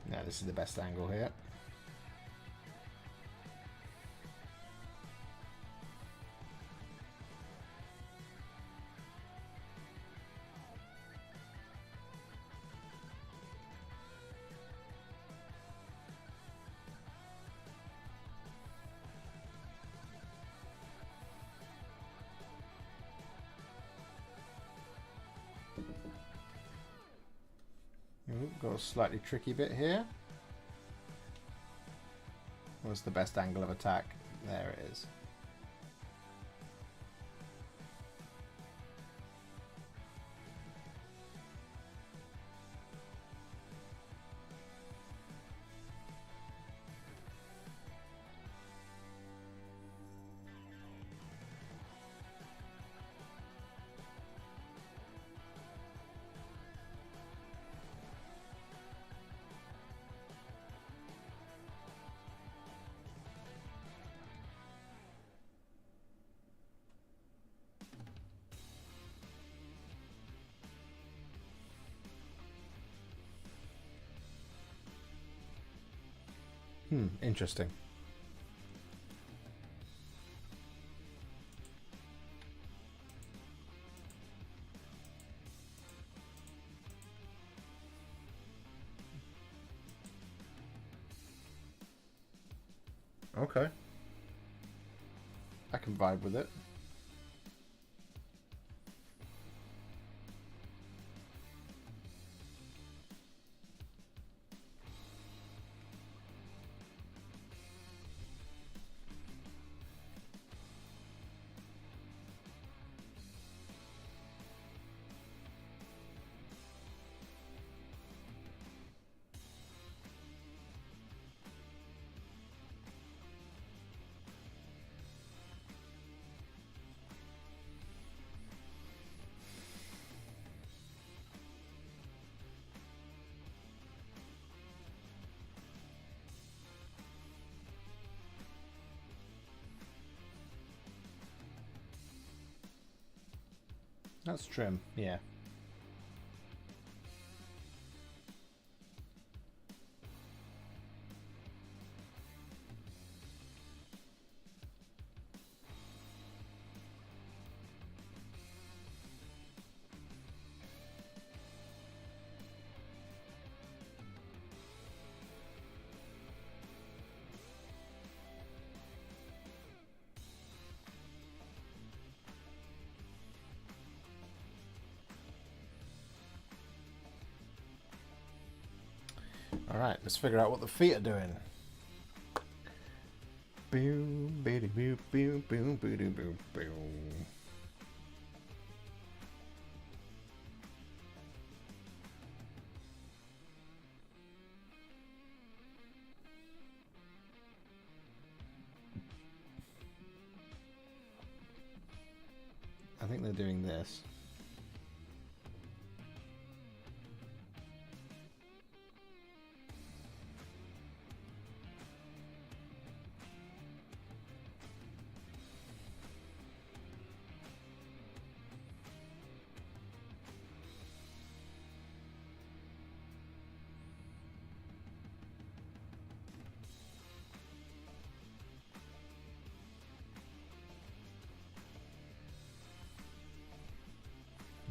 Now this is the best angle here. Got a slightly tricky bit here. What's the best angle of attack? There it is. Interesting. Okay. I can vibe with it. That's trim, yeah. Alright, let's figure out what the feet are doing. Boom, boom, boom, boom, boom, boom, boom, boom. I think they're doing this.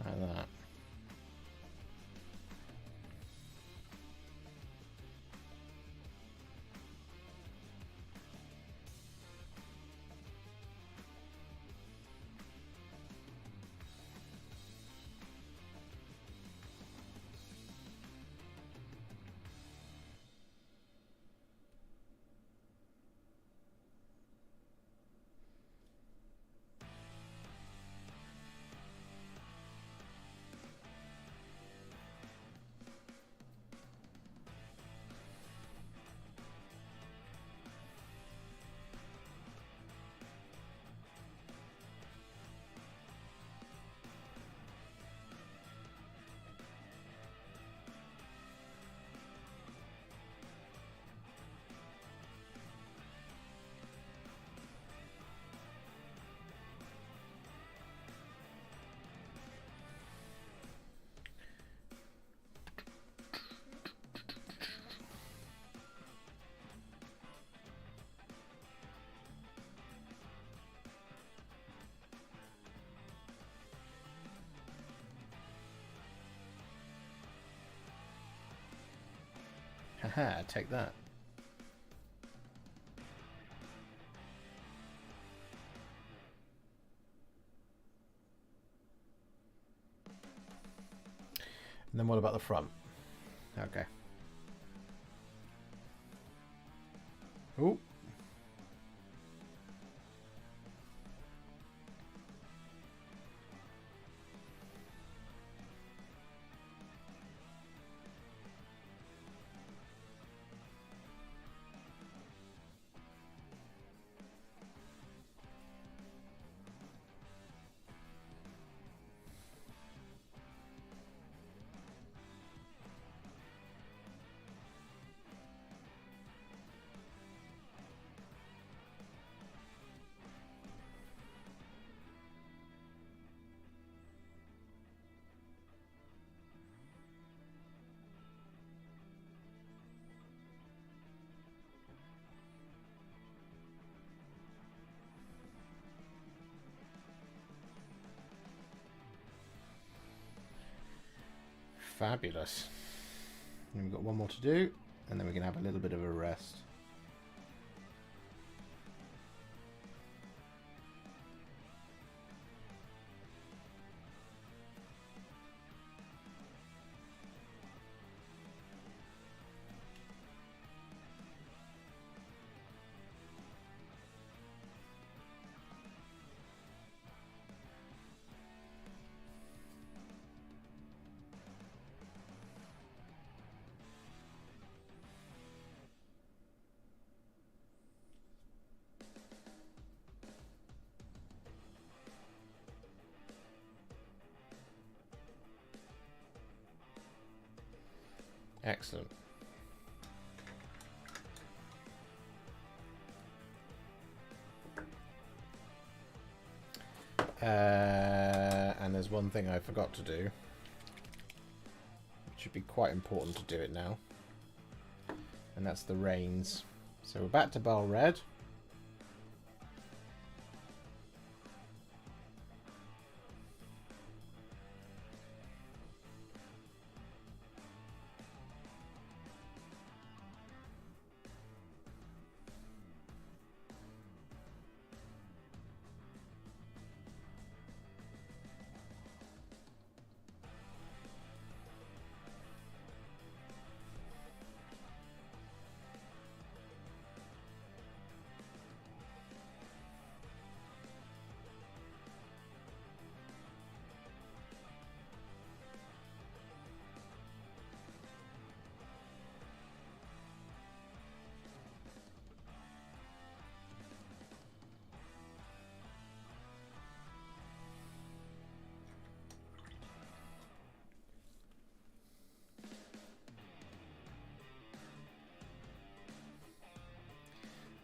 Like that. Haha, take that. And then what about the front? Okay. Ooh. Fabulous. And we've got one more to do, and then we can have a little bit of a rest. Excellent. And there's one thing I forgot to do. It should be quite important to do it now. And that's the reins. So we're back to Bal Red.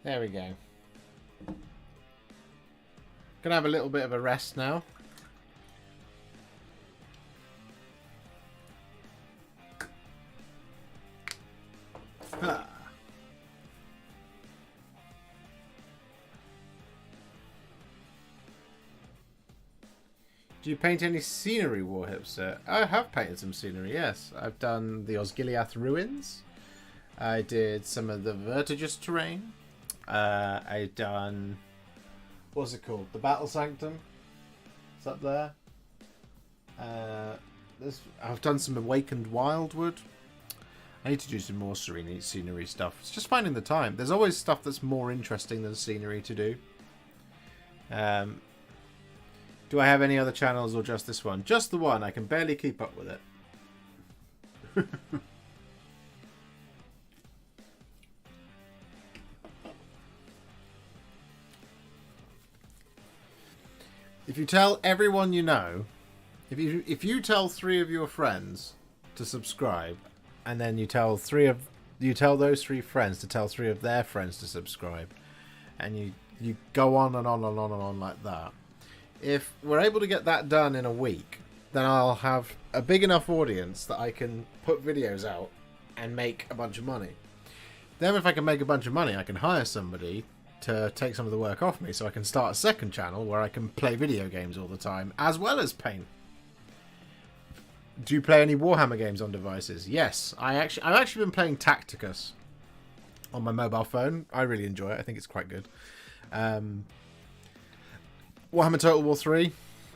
There we go. Gonna have a little bit of a rest now. Do you paint any scenery, Warhipster? I have painted some scenery, yes. I've done the Osgiliath ruins. I did some of the Vertigus terrain. I've done... what's it called? The Battle Sanctum. It's up there. I've done some Awakened Wildwood. I need to do some more scenery stuff. It's just finding the time. There's always stuff that's more interesting than scenery to do. Do I have any other channels or just this one? Just the one. I can barely keep up with it. If you tell everyone you know, if you tell 3 of your friends to subscribe, and then you tell those 3 friends to tell 3 of their friends to subscribe, and you go on and on and on and on like that. If we're able to get that done in a week, then I'll have a big enough audience that I can put videos out and make a bunch of money. Then if I can make a bunch of money, I can hire somebody to take some of the work off me, so I can start a second channel where I can play video games all the time as well as paint. Do you play any Warhammer games on devices? Yes, I've actually been playing Tacticus on my mobile phone. I really enjoy it. I think it's quite good. Warhammer Total War 3,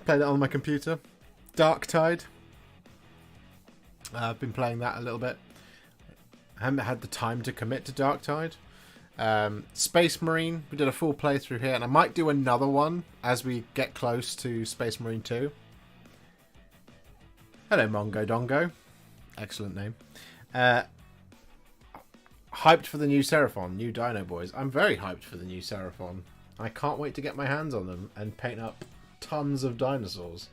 played it on my computer. Darktide, I've been playing that a little bit. I haven't had the time to commit to Darktide. Space Marine, we did a full playthrough here, and I might do another one as we get close to Space Marine 2. Hello, Mongo Dongo. Excellent name. Hyped for the new Seraphon, new Dino Boys. I'm very hyped for the new Seraphon. I can't wait to get my hands on them and paint up tons of dinosaurs.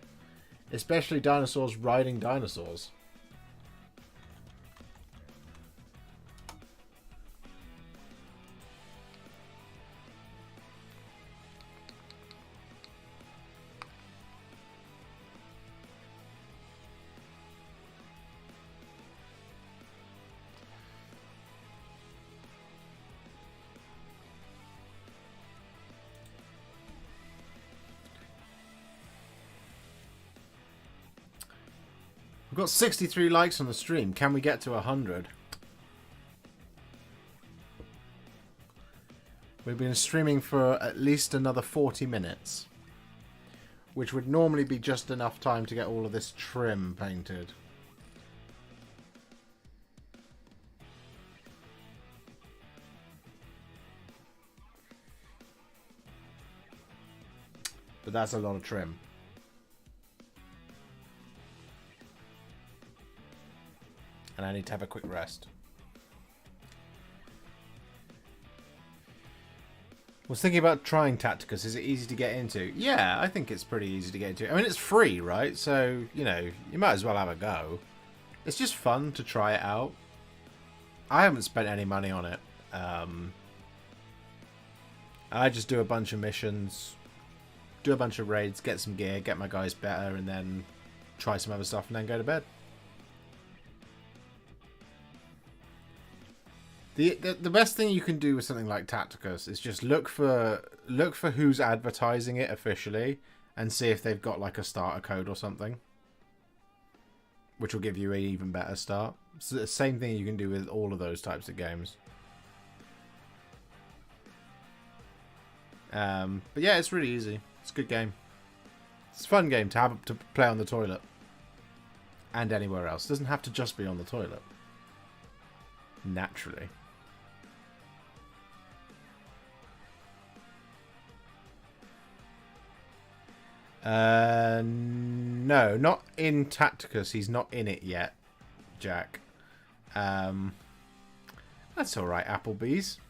Especially dinosaurs riding dinosaurs. We've got 63 likes on the stream. Can we get to 100? We've been streaming for at least another 40 minutes. Which would normally be just enough time to get all of this trim painted. But that's a lot of trim. And I need to have a quick rest. I was thinking about trying Tacticus. Is it easy to get into? Yeah, I think it's pretty easy to get into. I mean, it's free, right? So, you know, you might as well have a go. It's just fun to try it out. I haven't spent any money on it. I just do a bunch of missions, do a bunch of raids, get some gear, get my guys better, and then try some other stuff and then go to bed. The best thing you can do with something like Tacticus is just look for who's advertising it officially and see if they've got like a starter code or something, which will give you an even better start. It's the same thing you can do with all of those types of games. But yeah, it's really easy. It's a good game. It's a fun game to have to play on the toilet and anywhere else. It doesn't have to just be on the toilet. Naturally. No, not in Tacticus. He's not in it yet, Jack. That's all right, Applebee's.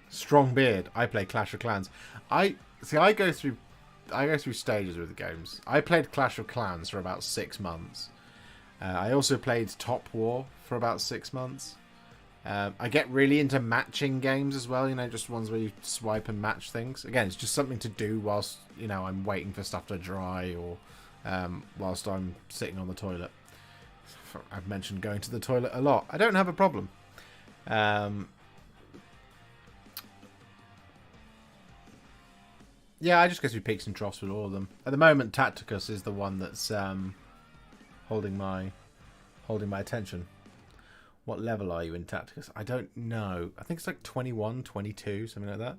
Strong beard. I play Clash of Clans. I go through stages with the games. I played Clash of Clans for about 6 months. I also played Top War for about 6 months. I get really into matching games as well, you know, just ones where you swipe and match things. Again, it's just something to do whilst, you know, I'm waiting for stuff to dry or whilst I'm sitting on the toilet. I've mentioned going to the toilet a lot. I don't have a problem. Yeah, I just go through peaks and troughs with all of them. At the moment, Tacticus is the one that's holding my attention. What level are you in Tacticus? I don't know. I think it's like 21, 22, something like that.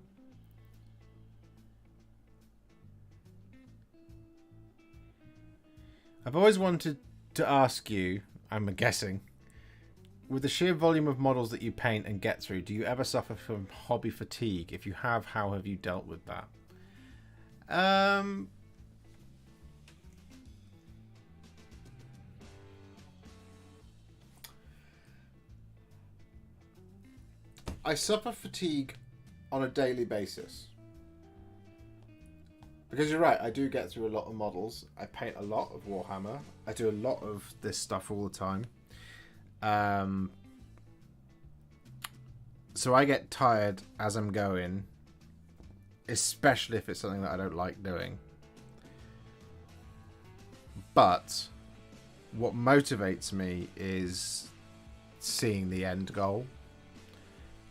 I've always wanted to ask you, I'm guessing, with the sheer volume of models that you paint and get through, do you ever suffer from hobby fatigue? If you have, how have you dealt with that? I suffer fatigue on a daily basis. Because you're right, I do get through a lot of models. I paint a lot of Warhammer. I do a lot of this stuff all the time. So I get tired as I'm going, especially if it's something that I don't like doing. But what motivates me is seeing the end goal.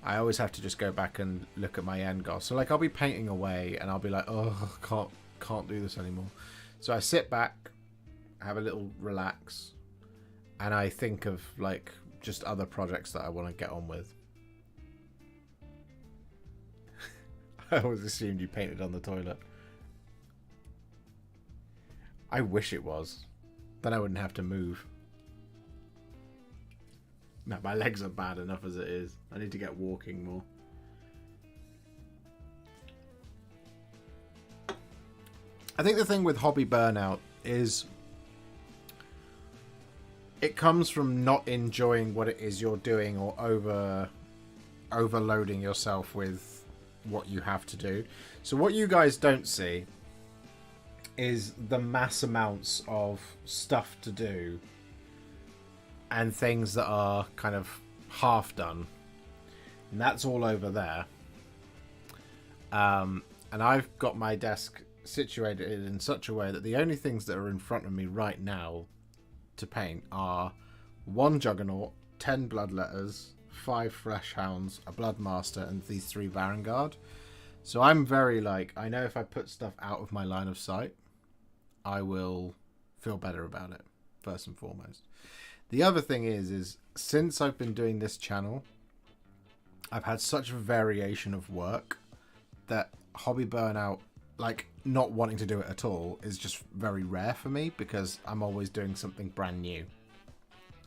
I always have to just go back and look at my end goal. So like I'll be painting away and I'll be like, oh, can't do this anymore. So I sit back, have a little relax, and I think of like just other projects that I want to get on with. I always assumed you painted on the toilet. I wish it was. Then I wouldn't have to move. No, my legs are bad enough as it is. I need to get walking more. I think the thing with hobby burnout is it comes from not enjoying what it is you're doing or overloading yourself with what you have to do. So what you guys don't see is the mass amounts of stuff to do and things that are kind of half done, and that's all over there. And I've got my desk situated in such a way that the only things that are in front of me right now to paint are 1 Juggernaut, 10 Bloodletters, 5 Fleshhounds, a Bloodmaster, and these 3 Varanguard. So I'm very like, I know if I put stuff out of my line of sight, I will feel better about it, first and foremost. The other thing is since I've been doing this channel, I've had such a variation of work that hobby burnout, like not wanting to do it at all, is just very rare for me because I'm always doing something brand new.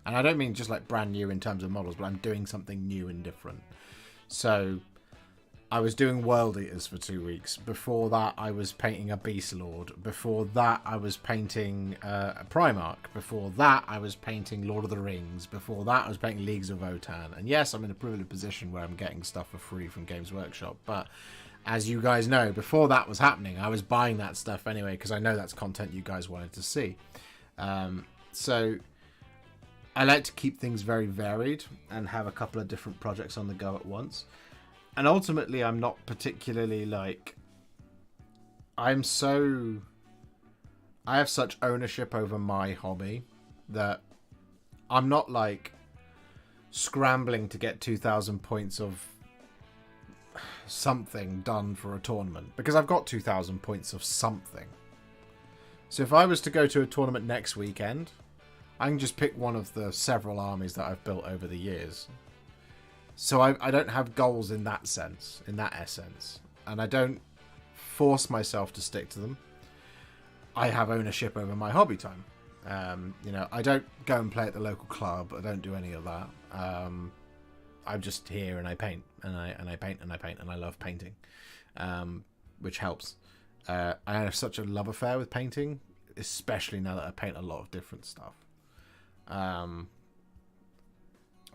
And I don't mean just like brand new in terms of models, but I'm doing something new and different. So I was doing World Eaters for 2 weeks. Before that, I was painting a Beast Lord. Before that, I was painting a Primarch. Before that, I was painting Lord of the Rings. Before that, I was painting Leagues of Votann. And yes, I'm in a privileged position where I'm getting stuff for free from Games Workshop. But as you guys know, before that was happening, I was buying that stuff anyway because I know that's content you guys wanted to see. So I like to keep things very varied and have a couple of different projects on the go at once. And ultimately, I'm not particularly like... I have such ownership over my hobby that I'm not like scrambling to get 2,000 points of something done for a tournament. Because I've got 2,000 points of something. So if I was to go to a tournament next weekend, I can just pick one of the several armies that I've built over the years. So I don't have goals in that sense, in that essence. And I don't force myself to stick to them. I have ownership over my hobby time. You know, I don't go and play at the local club. I don't do any of that. I'm just here and I paint. And I paint and I paint and I love painting. Which helps. I have such a love affair with painting. Especially now that I paint a lot of different stuff.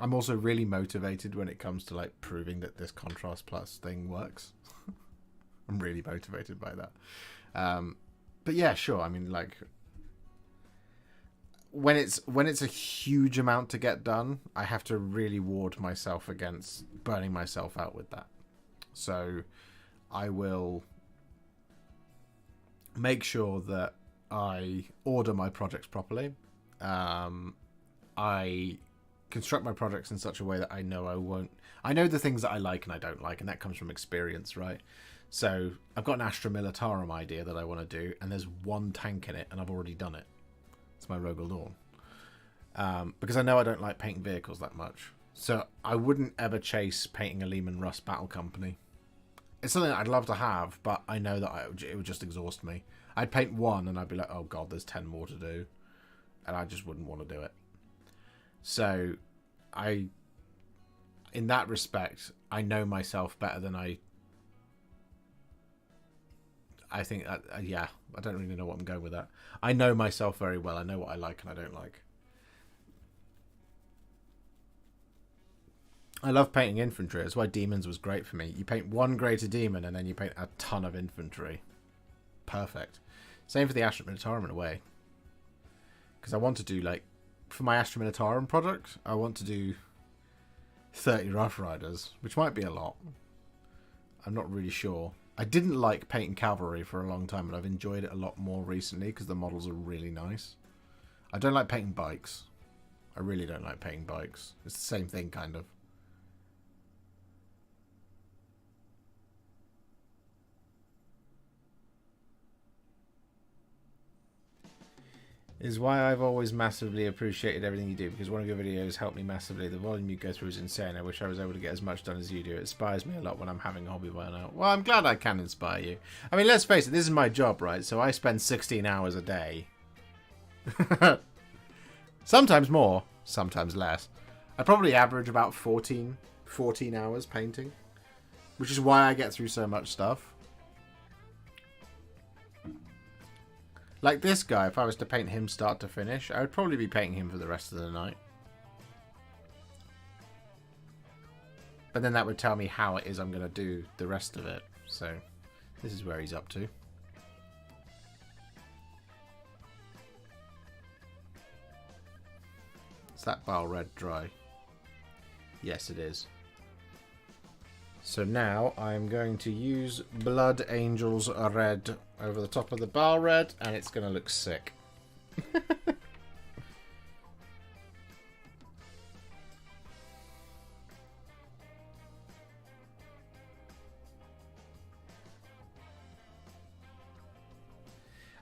I'm also really motivated when it comes to like proving that this Contrast Plus thing works. I'm really motivated by that. But yeah, sure. I mean, like when it's a huge amount to get done, I have to really ward myself against burning myself out with that. So I will make sure that I order my projects properly. I construct my projects in such a way that I know I know the things that I like and I don't like, and that comes from experience, right? So I've got an Astra Militarum idea that I want to do, and there's one tank in it, and I've already done it. It's my Rogal Dawn. Because I know I don't like painting vehicles that much. So I wouldn't ever chase painting a Lehman Russ Battle Company. It's something that I'd love to have, but I know that it would just exhaust me. I'd paint one, and I'd be like, oh god, there's 10 more to do. And I just wouldn't want to do it. So, in that respect, I know myself better than I think, yeah, I don't really know what I'm going with that. I know myself very well. I know what I like and I don't like. I love painting infantry. That's why Demons was great for me. You paint one greater demon and then you paint a ton of infantry. Perfect. Same for the Astra Militarum in a way. Because I want to do, like, for my Astra Militarum product, I want to do 30 Rough Riders, which might be a lot. I'm not really sure. I didn't like painting cavalry for a long time, but I've enjoyed it a lot more recently because the models are really nice. I don't like painting bikes. I really don't like painting bikes. It's the same thing, kind of. Is why I've always massively appreciated everything you do, because one of your videos helped me massively. The volume you go through is insane. I wish I was able to get as much done as you do. It inspires me a lot when I'm having a hobby burnout. Well, I'm glad I can inspire you. I mean, let's face it, this is my job, right? So I spend 16 hours a day. Sometimes more, sometimes less. I probably average about 14 hours painting, which is why I get through so much stuff. Like this guy, if I was to paint him start to finish, I would probably be painting him for the rest of the night. But then that would tell me how it is I'm going to do the rest of it. So, this is where he's up to. Is that bile red dry? Yes, it is. So now I'm going to use Blood Angels Red over the top of the bile red, and it's going to look sick.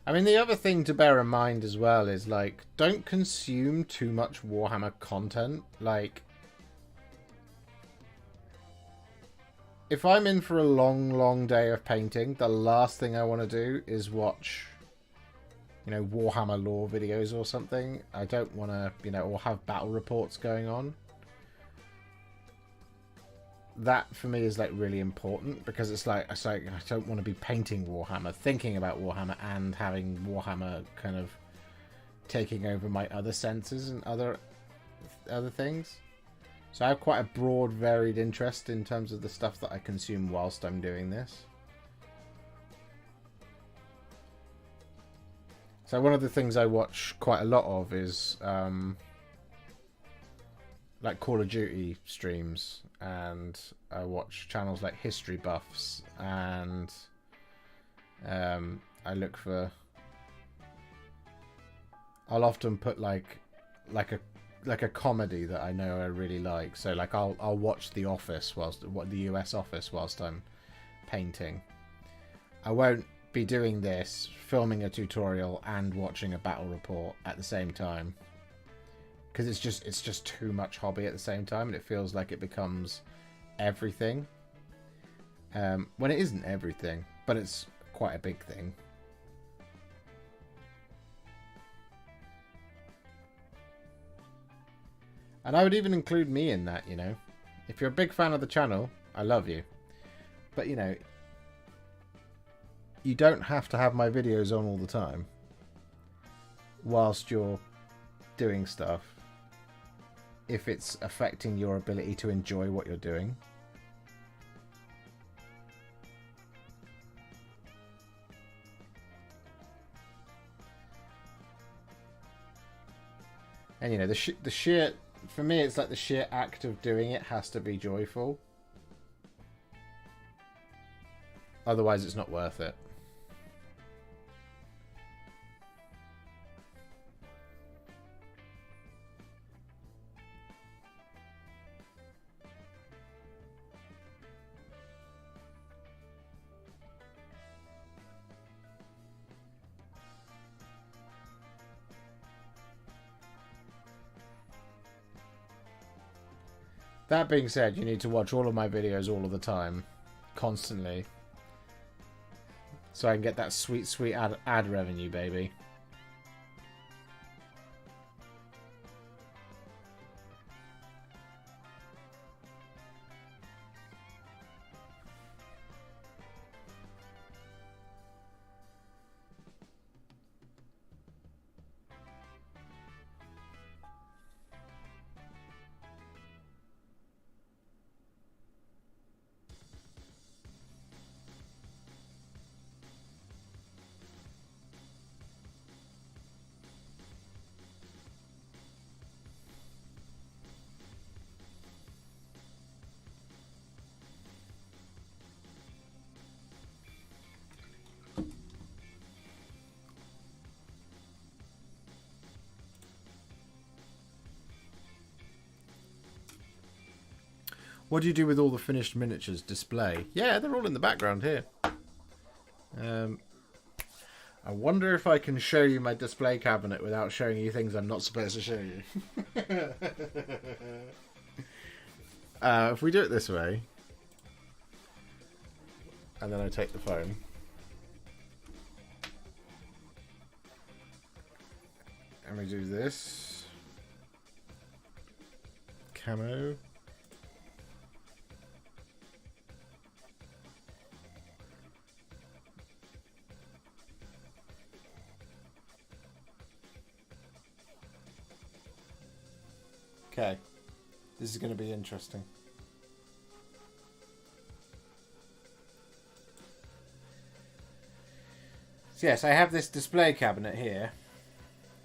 I mean, the other thing to bear in mind as well is, like, don't consume too much Warhammer content. Like, if I'm in for a long, long day of painting, the last thing I want to do is watch, you know, Warhammer lore videos or something. I don't want to, you know, or have battle reports going on. That for me is like really important, because it's like I don't want to be painting Warhammer, thinking about Warhammer, and having Warhammer kind of taking over my other senses and other things. So I have quite a broad, varied interest in terms of the stuff that I consume whilst I'm doing this. So one of the things I watch quite a lot of is like Call of Duty streams, and I watch channels like History Buffs, and I look for. I'll often put like a comedy that I know I really like. So like I'll watch The Office the US Office whilst I'm painting. I won't be doing this, filming a tutorial and watching a battle report at the same time, because it's just too much hobby at the same time, and it feels like it becomes everything when it isn't everything, but it's quite a big thing. And I would even include me in that, you know. If you're a big fan of the channel, I love you, but you know, you don't have to have my videos on all the time whilst you're doing stuff if it's affecting your ability to enjoy what you're doing. And you know, the sheer, for me, it's like the sheer act of doing it has to be joyful. Otherwise, it's not worth it. That being said, you need to watch all of my videos all of the time, constantly, so I can get that sweet, sweet ad revenue, baby. What do you do with all the finished miniatures? Display? Yeah, they're all in the background here. I wonder if I can show you my display cabinet without showing you things I'm not supposed to show you. If we do it this way, and then I take the phone. And we do this. Camo. Okay, this is going to be interesting. So yes, I have this display cabinet here.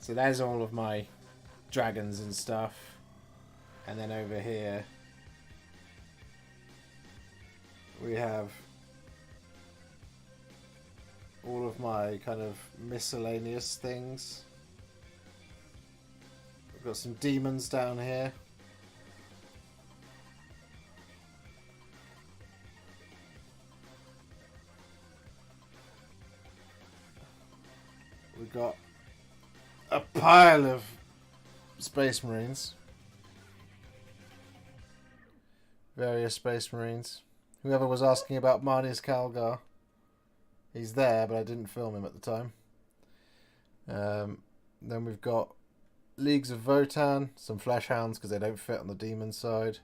So there's all of my dragons and stuff. And then over here we have all of my kind of miscellaneous things. We've got some demons down here. got a pile of Space Marines. Various Space Marines. Whoever was asking about Marnie's Calgar, he's there, but I didn't film him at the time. Then we've got Leagues of Votan, some Flesh Hounds because they don't fit on the Demon side.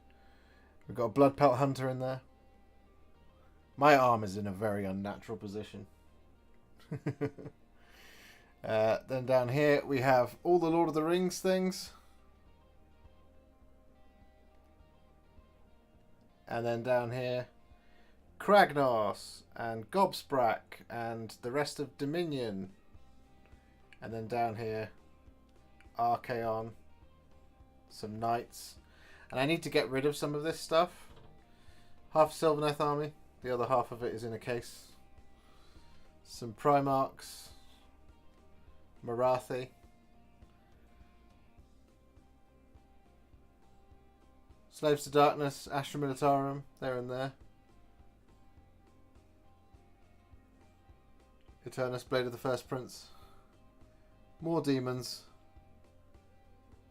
We've got a Blood Pelt Hunter in there. My arm is in a very unnatural position. Then down here we have all the Lord of the Rings things. And then down here, Kragnos and Gobsprak and the rest of Dominion. And then down here, Archaon, some Knights. And I need to get rid of some of this stuff. Half Sylvaneth army, the other half of it is in a case. Some Primarchs, Marathi. Slaves to Darkness, Astra Militarum, there and there. Eternus, Blade of the First Prince. More demons.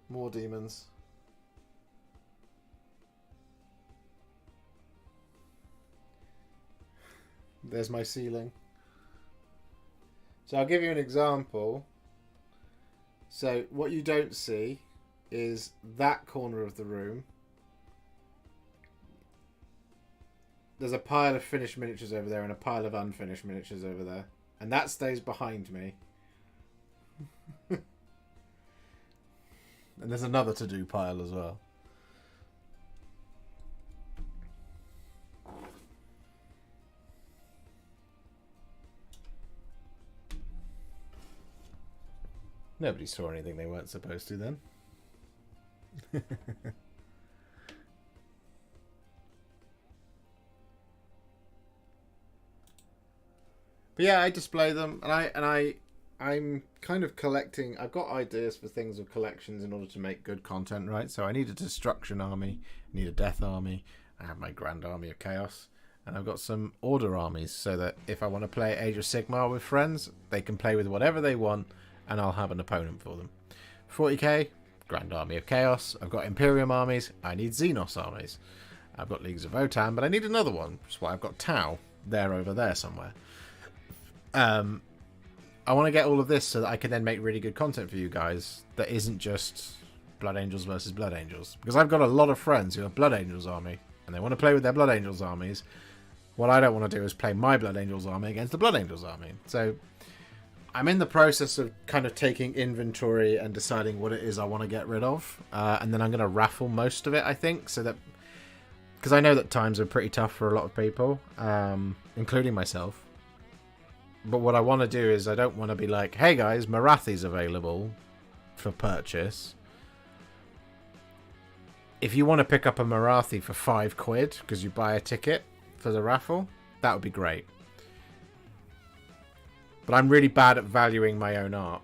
More demons. There's my ceiling. So I'll give you an example. So what you don't see is that corner of the room. There's a pile of finished miniatures over there and a pile of unfinished miniatures over there. And that stays behind me. And there's another to-do pile as well. Nobody saw anything they weren't supposed to then. But yeah, I display them, and I'm kind of collecting. I've got ideas for things of collections in order to make good content, right? So I need a Destruction army, I need a Death army, I have my Grand Army of Chaos, and I've got some Order armies, so that if I want to play Age of Sigmar with friends, they can play with whatever they want, and I'll have an opponent for them. 40k, Grand Army of Chaos. I've got Imperium armies. I need Xenos armies. I've got Leagues of Votan, but I need another one, which is why I've got Tau there over there somewhere. I want to get all of this so that I can then make really good content for you guys that isn't just Blood Angels versus Blood Angels. Because I've got a lot of friends who have Blood Angels army, and they want to play with their Blood Angels armies. What I don't want to do is play my Blood Angels army against the Blood Angels army. So I'm in the process of kind of taking inventory and deciding what it is I want to get rid of. And then I'm going to raffle most of it, I think, so that... Because I know that times are pretty tough for a lot of people, including myself. But what I want to do is I don't want to be like, hey guys, Marathi's available for purchase. If you want to pick up a Marathi for £5 because you buy a ticket for the raffle, that would be great. But I'm really bad at valuing my own art.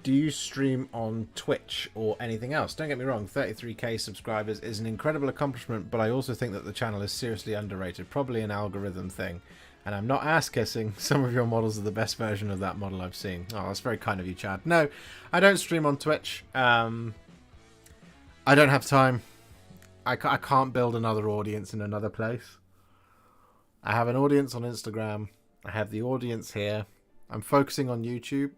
Do you stream on Twitch or anything else? Don't get me wrong, 33k subscribers is an incredible accomplishment, but I also think that the channel is seriously underrated. Probably an algorithm thing. And I'm not ass-kissing. Some of your models are the best version of that model I've seen. Oh, that's very kind of you, Chad. No, I don't stream on Twitch. I don't have time. I can't build another audience in another place. I have an audience on Instagram. I have the audience here. I'm focusing on YouTube.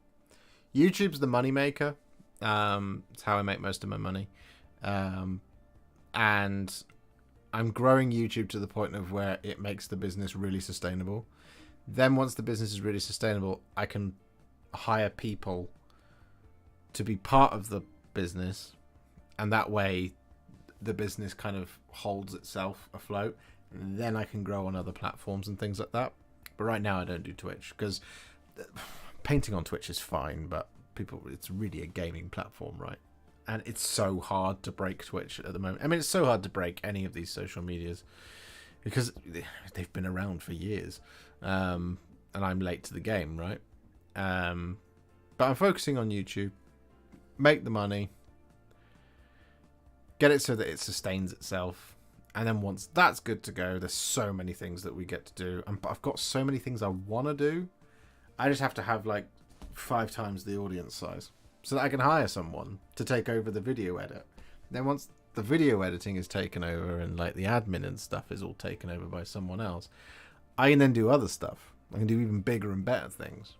YouTube's the moneymaker. It's how I make most of my money. And I'm growing YouTube to the point of where it makes the business really sustainable. Then once the business is really sustainable, I can hire people to be part of the business. And that way the business kind of holds itself afloat. And then I can grow on other platforms and things like that. But right now I don't do Twitch because... painting on Twitch is fine, but it's really a gaming platform, right? And it's so hard to break Twitch at the moment. I mean, it's so hard to break any of these social medias because they've been around for years. And I'm late to the game, right? But I'm focusing on YouTube. Make the money. Get it so that it sustains itself. And then once that's good to go, there's so many things that we get to do. And I've got so many things I want to do. I just have to have like 5 times the audience size so that I can hire someone to take over the video edit. Then once the video editing is taken over and like the admin and stuff is all taken over by someone else, I can then do other stuff. I can do even bigger and better things.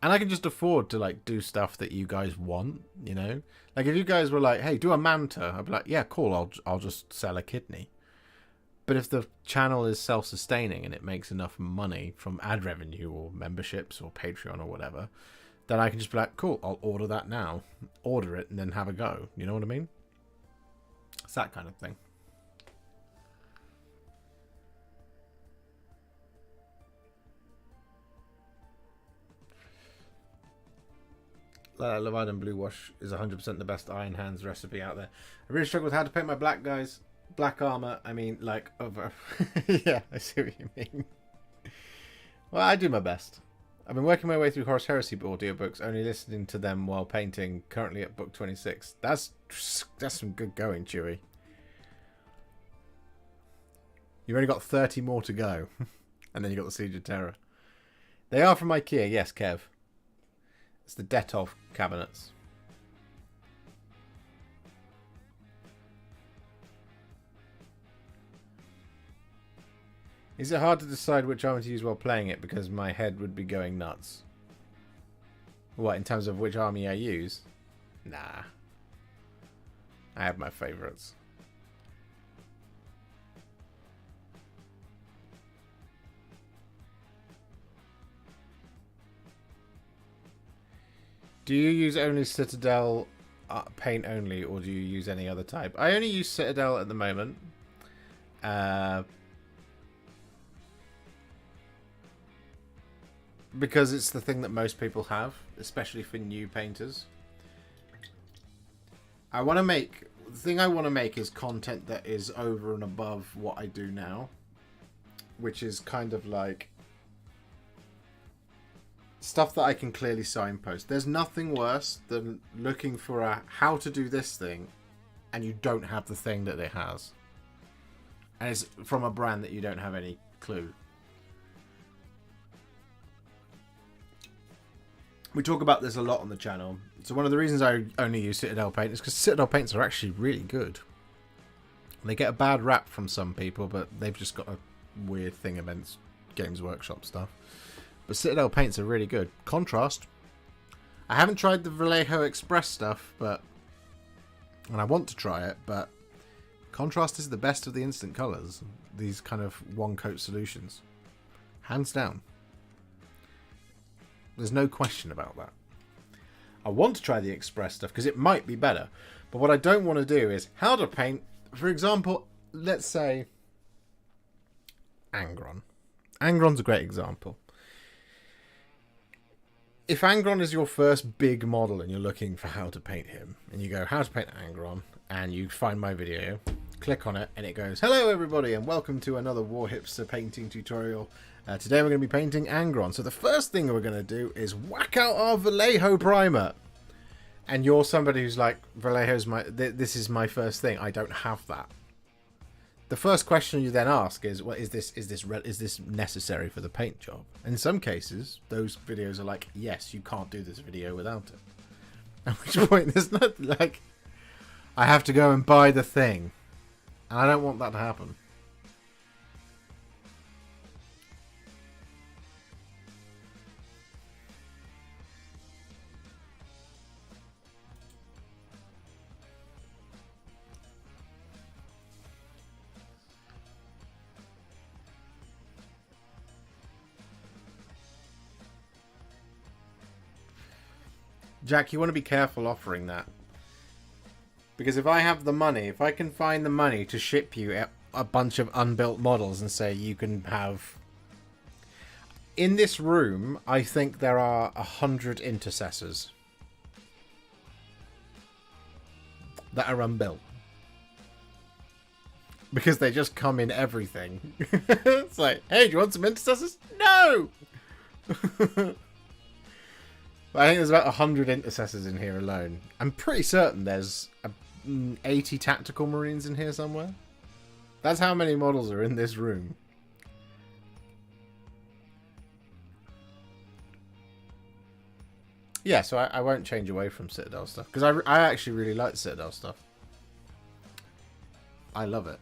And I can just afford to like do stuff that you guys want, you know? Like if you guys were like, hey, do a manta, I'd be like, yeah, cool, I'll just sell a kidney. But if the channel is self-sustaining and it makes enough money from ad revenue or memberships or Patreon or whatever, then I can just be like, cool, I'll order that now. Order it and then have a go. You know what I mean? It's that kind of thing. Leviathan Blue Wash is 100% the best Iron Hands recipe out there. I really struggle with how to paint my black guys. Black armor, I mean, like, over. Yeah, I see what you mean. Well, I do my best. I've been working my way through Horus Heresy audiobooks, only listening to them while painting, currently at book 26. That's some good going, Chewie. You've only got 30 more to go. And then you got the Siege of Terror. They are from IKEA, yes, Kev. It's the Detolf cabinets. Is it hard to decide which army to use while playing it because my head would be going nuts? What, in terms of which army I use? Nah. I have my favourites. Do you use only Citadel paint only, or do you use any other type? I only use Citadel at the moment. Because it's the thing that most people have, especially for new painters. The thing I want to make is content that is over and above what I do now. Which is kind of like stuff that I can clearly signpost. There's nothing worse than looking for how to do this thing and you don't have the thing that it has. And it's from a brand that you don't have any clue. We talk about this a lot on the channel. So one of the reasons I only use Citadel paint is because Citadel paints are actually really good. They get a bad rap from some people, but they've just got a weird thing against Games Workshop stuff. But Citadel paints are really good. Contrast. I haven't tried the Vallejo Express stuff, and I want to try it, but Contrast is the best of the instant colours. These kind of one-coat solutions. Hands down. There's no question about that. I want to try the Express stuff because it might be better. But what I don't want to do is how to paint, for example, let's say Angron. Angron's a great example. If Angron is your first big model and you're looking for how to paint him, and you go, how to paint Angron, and you find my video, click on it, and it goes, hello everybody, and welcome to another Warhipster painting tutorial. Today we're going to be painting Angron. So the first thing we're going to do is whack out our Vallejo primer. And you're somebody who's like, Vallejo's this is my first thing. I don't have that. The first question you then ask is, well, is this necessary for the paint job? In some cases, those videos are like, yes, you can't do this video without it. At which point, there's not like, I have to go and buy the thing. And I don't want that to happen. Jack, you want to be careful offering that. Because if I have the money, if I can find the money to ship you a bunch of unbuilt models and say you can have... In this room, I think there are 100 intercessors that are unbuilt. Because they just come in everything. It's like, hey, do you want some intercessors? No! I think there's about 100 intercessors in here alone. I'm pretty certain there's 80 tactical marines in here somewhere. That's how many models are in this room. Yeah, so I won't change away from Citadel stuff. Because I actually really like Citadel stuff. I love it.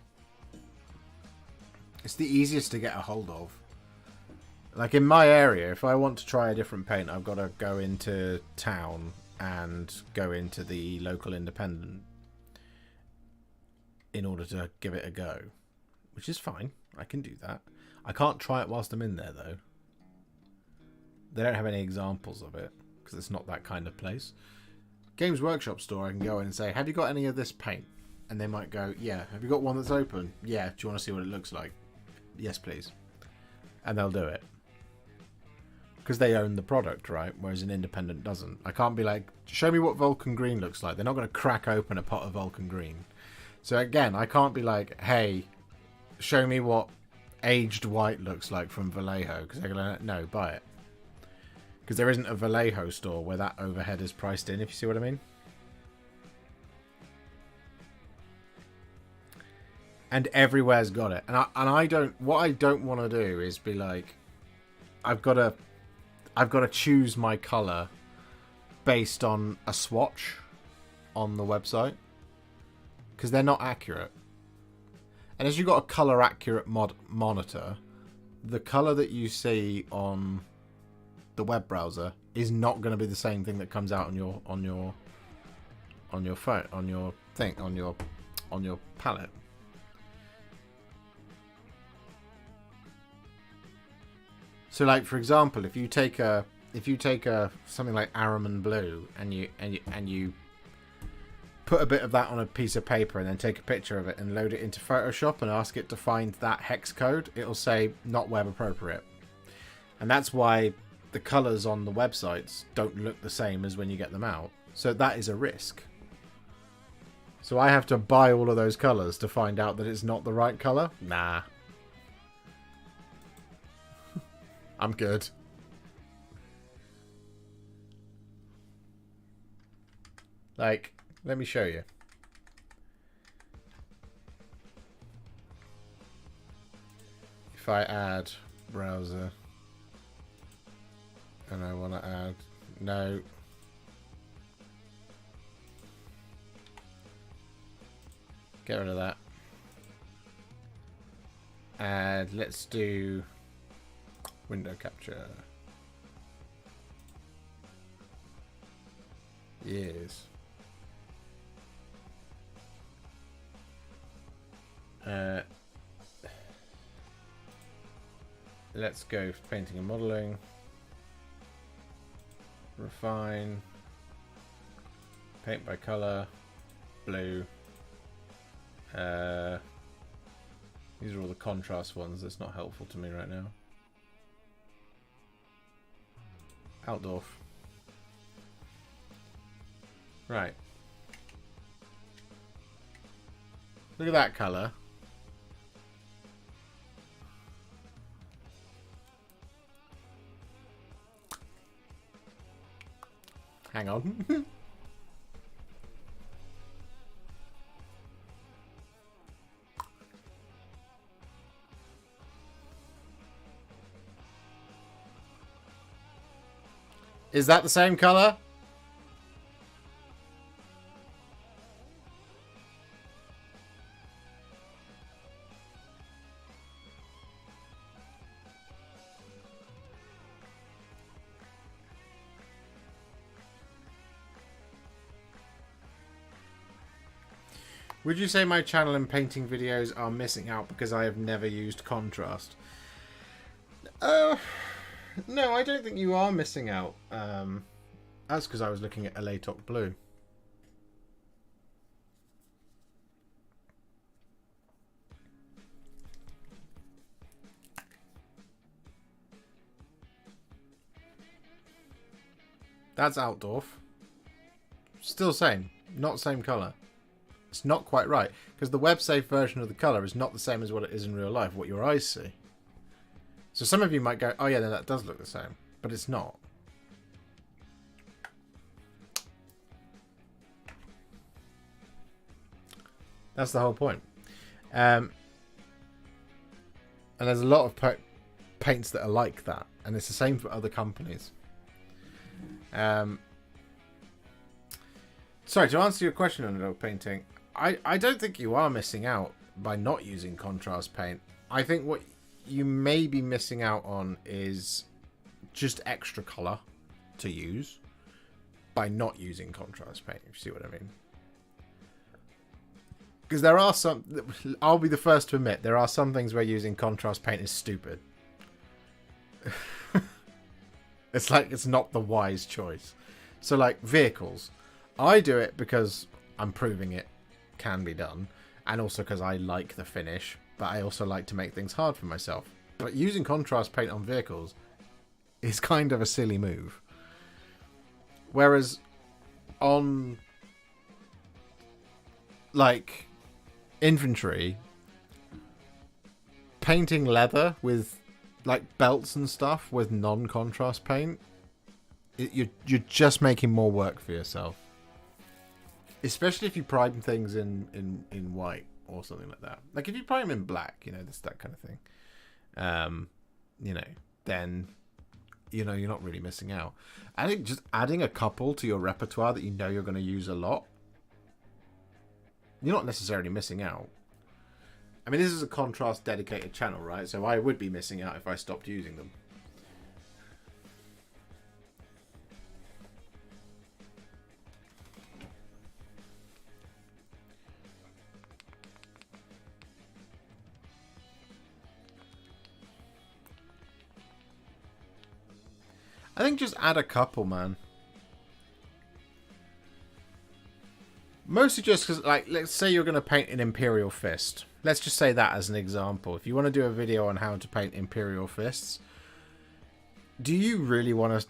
It's the easiest to get a hold of. Like in my area, if I want to try a different paint, I've got to go into town and go into the local independent in order to give it a go. Which is fine. I can do that. I can't try it whilst I'm in there, though. They don't have any examples of it, because it's not that kind of place. Games Workshop store, I can go in and say, have you got any of this paint? And they might go, yeah. Have you got one that's open? Yeah. Do you want to see what it looks like? Yes, please. And they'll do it. Because they own the product, right? Whereas an independent doesn't. I can't be like, show me what Vulcan Green looks like. They're not going to crack open a pot of Vulcan Green. So again, I can't be like, hey, show me what aged white looks like from Vallejo. Because they're going to, no, buy it. Because there isn't a Vallejo store where that overhead is priced in, if you see what I mean. And everywhere's got it. And I don't, what I don't want to do is be like, I've got to choose my colour based on a swatch on the website. Because they're not accurate. And as you've got a colour accurate monitor, the colour that you see on the web browser is not going to be the same thing that comes out on your phone, on your thing, on your palette. So, like for example, if you take a something like Araman Blue and you put a bit of that on a piece of paper and then take a picture of it and load it into Photoshop and ask it to find that hex code, it'll say not web appropriate. And that's why the colours on the websites don't look the same as when you get them out. So that is a risk. So I have to buy all of those colours to find out that it's not the right colour? Nah. I'm good. Like, let me show you. If I add browser and I want to add no, get rid of that, and let's do window capture. Yes. Let's go for painting and modeling. Refine. Paint by color. Blue. These are all the contrast ones. That's not helpful to me right now. Altdorf. Right. Look at that colour. Hang on. Is that the same colour? Would you say my channel and painting videos are missing out because I have never used contrast? No, I don't think you are missing out. That's because I was looking at Tabletop Blue. That's Altdorf. Still same. Not same colour. It's not quite right. Because the web-safe version of the colour is not the same as what it is in real life, what your eyes see. So some of you might go, oh yeah, no, that does look the same. But it's not. That's the whole point. And there's a lot of paints that are like that, and it's the same for other companies. Sorry, to answer your question on Underdog Painting, I don't think you are missing out by not using contrast paint. I think what you may be missing out on is just extra colour to use by not using contrast paint, if you see what I mean. Because there are some... I'll be the first to admit, there are some things where using contrast paint is stupid. It's like it's not the wise choice. So, like, vehicles. I do it because I'm proving it can be done. And also because I like the finish. But I also like to make things hard for myself. But using contrast paint on vehicles is kind of a silly move. Whereas on, like, infantry, painting leather with, like, belts and stuff with non-contrast paint, you're just making more work for yourself. Especially if you prime things in white or something like that. Like, if you prime in black, you know, this that kind of thing. You know, then, you know, you're not really missing out. I think just adding a couple to your repertoire that you know you're going to use a lot, you're not necessarily missing out. I mean, this is a contrast dedicated channel, right? So I would be missing out if I stopped using them. I think just add a couple, man. Mostly just because, like, let's say you're going to paint an Imperial Fist. Let's just say that as an example. If you want to do a video on how to paint Imperial Fists, do you really want to,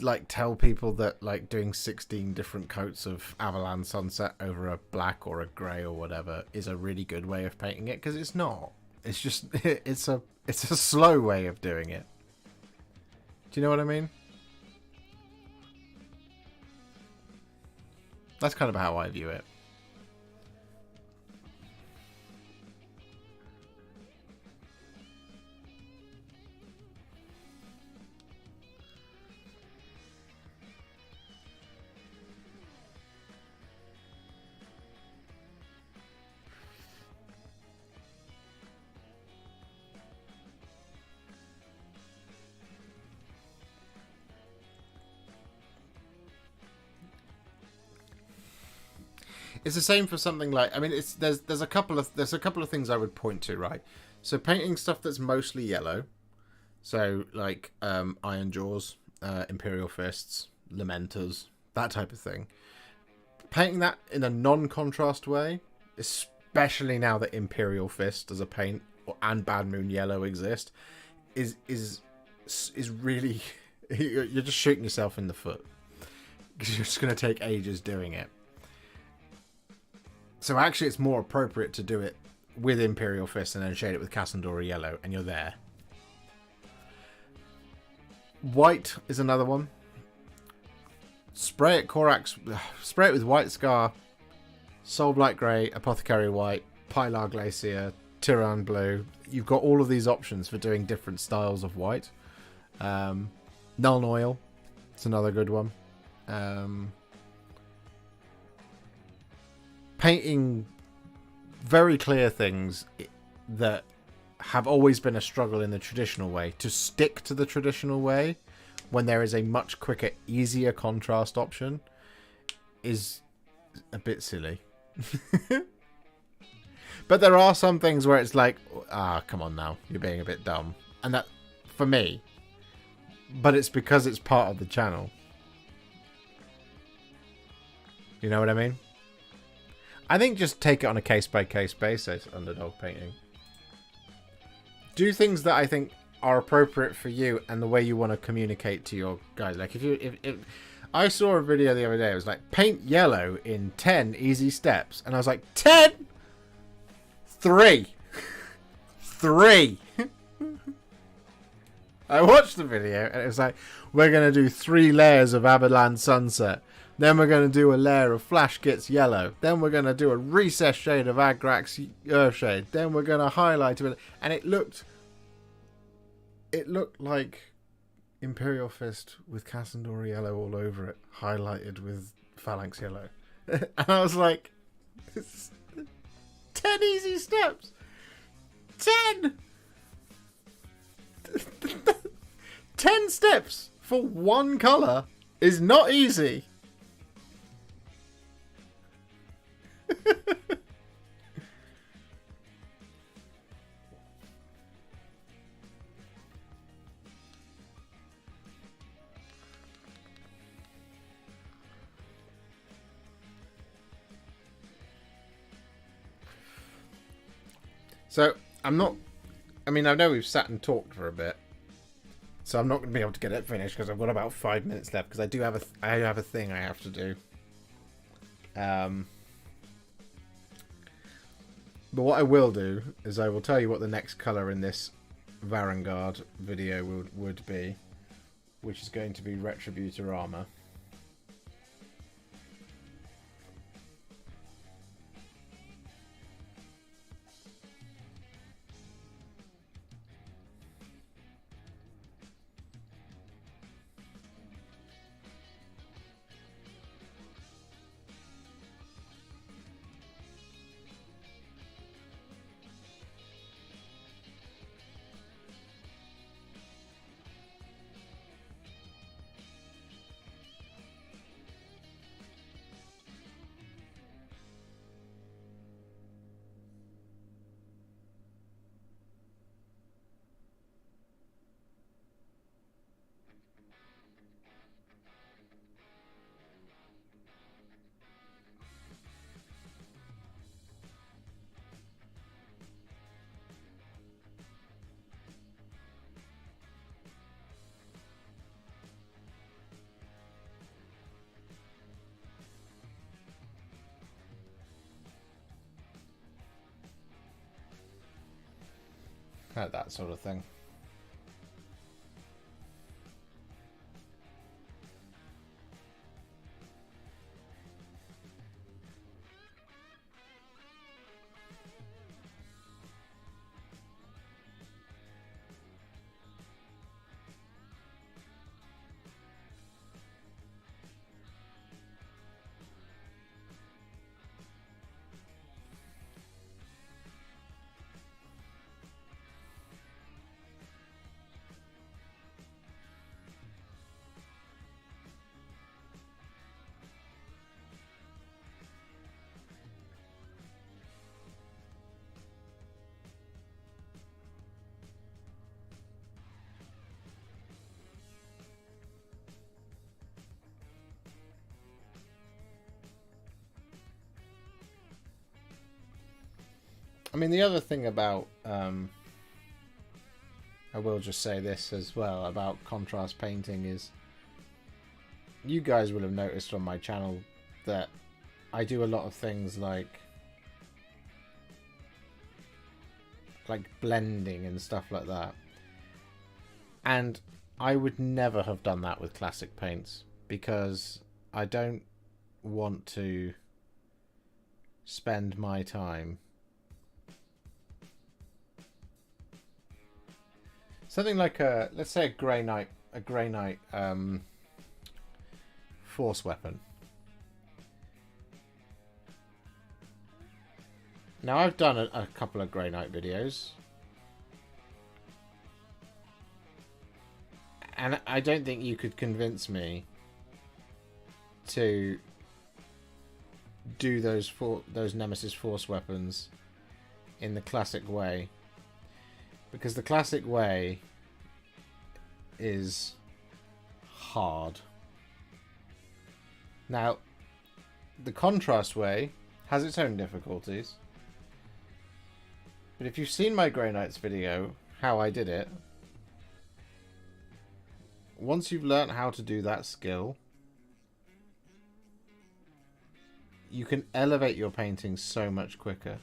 like, tell people that, like, doing 16 different coats of Avalan Sunset over a black or a grey or whatever is a really good way of painting it? Because it's not. It's just, it's a slow way of doing it. Do you know what I mean? That's kind of how I view it. It's the same for something like, I mean, it's there's a couple of things I would point to, right? So painting stuff that's mostly yellow, so like Iron Jaws, Imperial Fists, Lamenters, that type of thing. Painting that in a non-contrast way, especially now that Imperial Fist as a paint and Bad Moon Yellow exist, is really you're just shooting yourself in the foot because you're just going to take ages doing it. So actually it's more appropriate to do it with Imperial Fist and then shade it with Cassandora Yellow, and you're there. White is another one. Spray it Corax, spray it with White Scar, Soul Black Grey, Apothecary White, Pilar Glacier, Tyran Blue. You've got all of these options for doing different styles of white. Nuln Oil, it's another good one. Painting very clear things that have always been a struggle in the traditional way, to stick to the traditional way when there is a much quicker, easier contrast option, is a bit silly. But there are some things where it's like, come on now, you're being a bit dumb. And that, for me, but it's because it's part of the channel. You know what I mean? I think just take it on a case-by-case basis, Underdog Painting. Do things that I think are appropriate for you and the way you want to communicate to your guys. Like, if I saw a video the other day, it was like, paint yellow in 10 easy steps. And I was like, 10? 3. 3. I watched the video and it was like, we're going to do 3 layers of Aberland Sunset. Then we're going to do a layer of Flash Git's yellow. Then we're going to do a recessed shade of Agrak's Earthshade. Then we're going to highlight it. And it looked like Imperial Fist with Cassandora yellow all over it, highlighted with Phalanx yellow. And I was like, 10 easy steps. 10! 10 steps for one colour is not easy. So, I know we've sat and talked for a bit. So I'm not going to be able to get it finished because I've got about 5 minutes left because I have a thing I have to do. But what I will do is I will tell you what the next colour in this Varanguard video would be, which is going to be Retributor Armour. That sort of thing. I mean, the other thing about, I will just say this as well, about contrast painting is, you guys will have noticed on my channel that I do a lot of things like blending and stuff like that. And I would never have done that with classic paints because I don't want to spend my time. Something like let's say a Grey Knight force weapon. Now I've done a couple of Grey Knight videos, and I don't think you could convince me to do those Nemesis force weapons in the classic way. Because the classic way is hard. Now, the contrast way has its own difficulties. But if you've seen my Grey Knights video, how I did it, once you've learnt how to do that skill, you can elevate your painting so much quicker.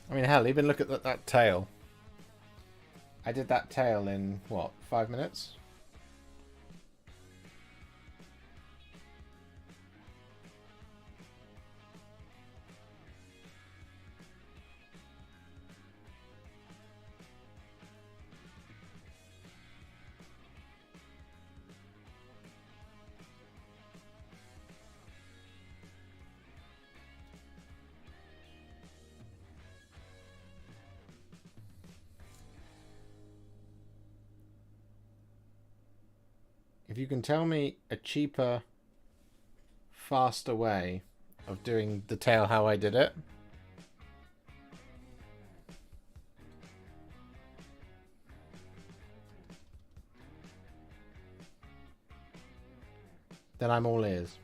I mean, hell, even look at that tail. I did that tail in, what, 5 minutes? If you can tell me a cheaper, faster way of doing the tail how I did it, then I'm all ears.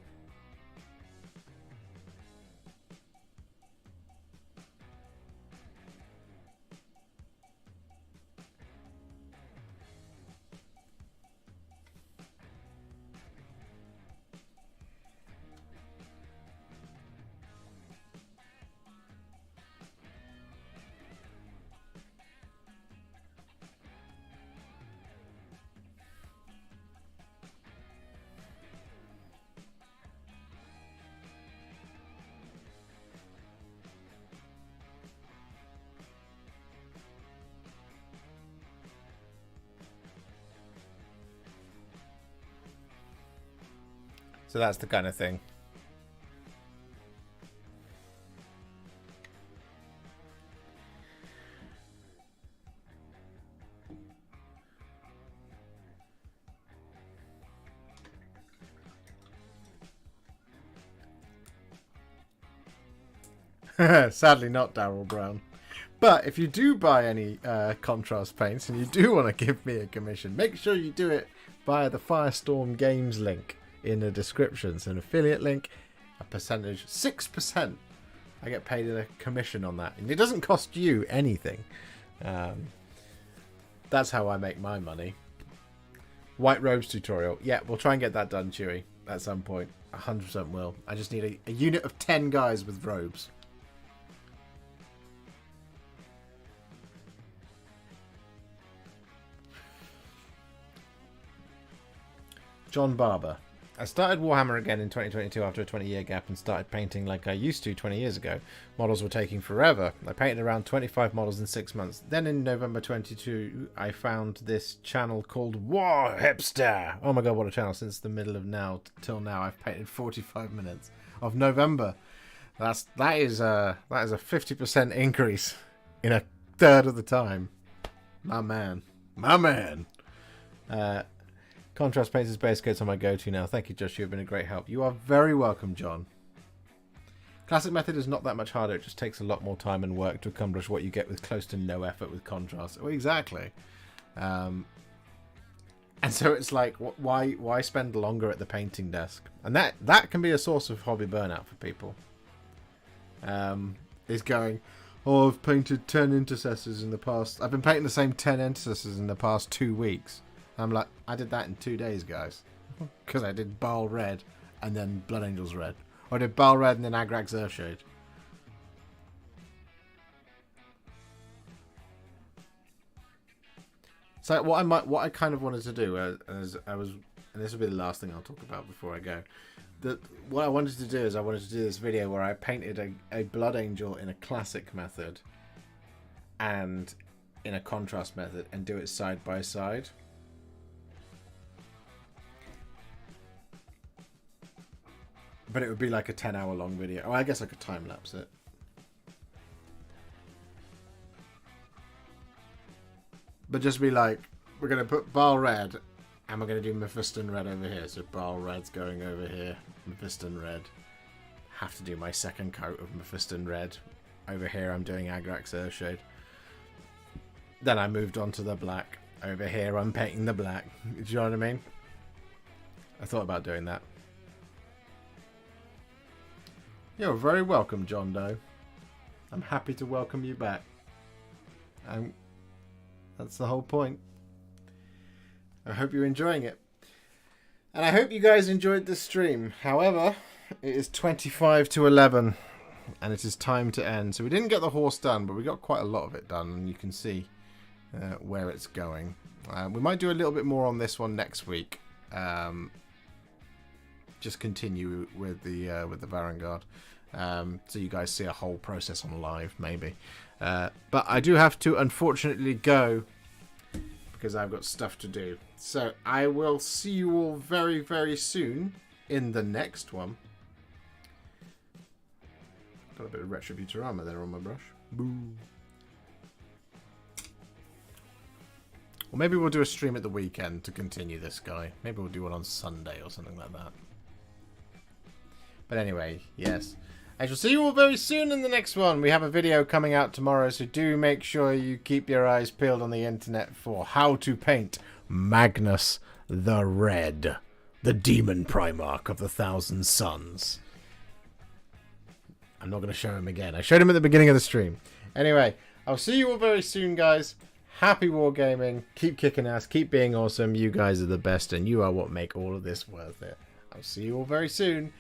So that's the kind of thing. Sadly not Daryl Brown. But if you do buy any contrast paints and you do want to give me a commission, make sure you do it via the Firestorm Games link in the description. So an affiliate link, a percentage, 6%. I get paid a commission on that. And it doesn't cost you anything. That's how I make my money. White robes tutorial. Yeah, we'll try and get that done, Chewy, at some point. 100% will. I just need a unit of 10 guys with robes. John Barber. I started Warhammer again in 2022 after a 20-year gap and started painting like I used to 20 years ago. Models were taking forever. I painted around 25 models in 6 months. Then in November 22, I found this channel called Warhipster. Oh my god, what a channel. Since the middle of now till now, I've painted 45 minutes of November. That is a 50% increase in a third of the time. My man. My man. Contrast paints is Basecoating on my go-to now. Thank you, Josh. You have been a great help. You are very welcome, John. Classic method is not that much harder. It just takes a lot more time and work to accomplish what you get with close to no effort with contrast. Well, exactly. And so it's like, why spend longer at the painting desk? And that can be a source of hobby burnout for people. Is going, oh, I've painted 10 intercessors in the past. I've been painting the same 10 intercessors in the past 2 weeks. I'm like, I did that in 2 days, guys. Because I did Baal Red and then Blood Angels Red. Or I did Baal Red and then Agrax Earthshade. So what I kind of wanted to do, as I was, and this will be the last thing I'll talk about before I go. What I wanted to do is I wanted to do this video where I painted a Blood Angel in a classic method and in a contrast method and do it side by side. But it would be like a 10-hour long video. Oh, I guess I could time lapse it. But just be like, we're going to put Baal Red and we're going to do Mephiston Red over here. So Baal Red's going over here. Mephiston Red. Have to do my second coat of Mephiston Red. Over here I'm doing Agrax Earthshade. Then I moved on to the black. Over here I'm painting the black. Do you know what I mean? I thought about doing that. You're very welcome, John Doe. I'm happy to welcome you back. And that's the whole point. I hope you're enjoying it. And I hope you guys enjoyed this stream. However, it is 25 to 11. and it is time to end. So we didn't get the horse done, but we got quite a lot of it done, and you can see where it's going. We might do a little bit more on this one next week. Just continue with the Varanguard, so you guys see a whole process on live, maybe. But I do have to, unfortunately, go because I've got stuff to do. So I will see you all very, very soon in the next one. Got a bit of Retributorama there on my brush. Boo. Or maybe we'll do a stream at the weekend to continue this guy. Maybe we'll do one on Sunday or something like that. But anyway, yes. I shall see you all very soon in the next one. We have a video coming out tomorrow, so do make sure you keep your eyes peeled on the internet for how to paint Magnus the Red, the demon Primarch of the Thousand Suns. I'm not going to show him again. I showed him at the beginning of the stream. Anyway, I'll see you all very soon, guys. Happy wargaming. Keep kicking ass. Keep being awesome. You guys are the best, and you are what make all of this worth it. I'll see you all very soon.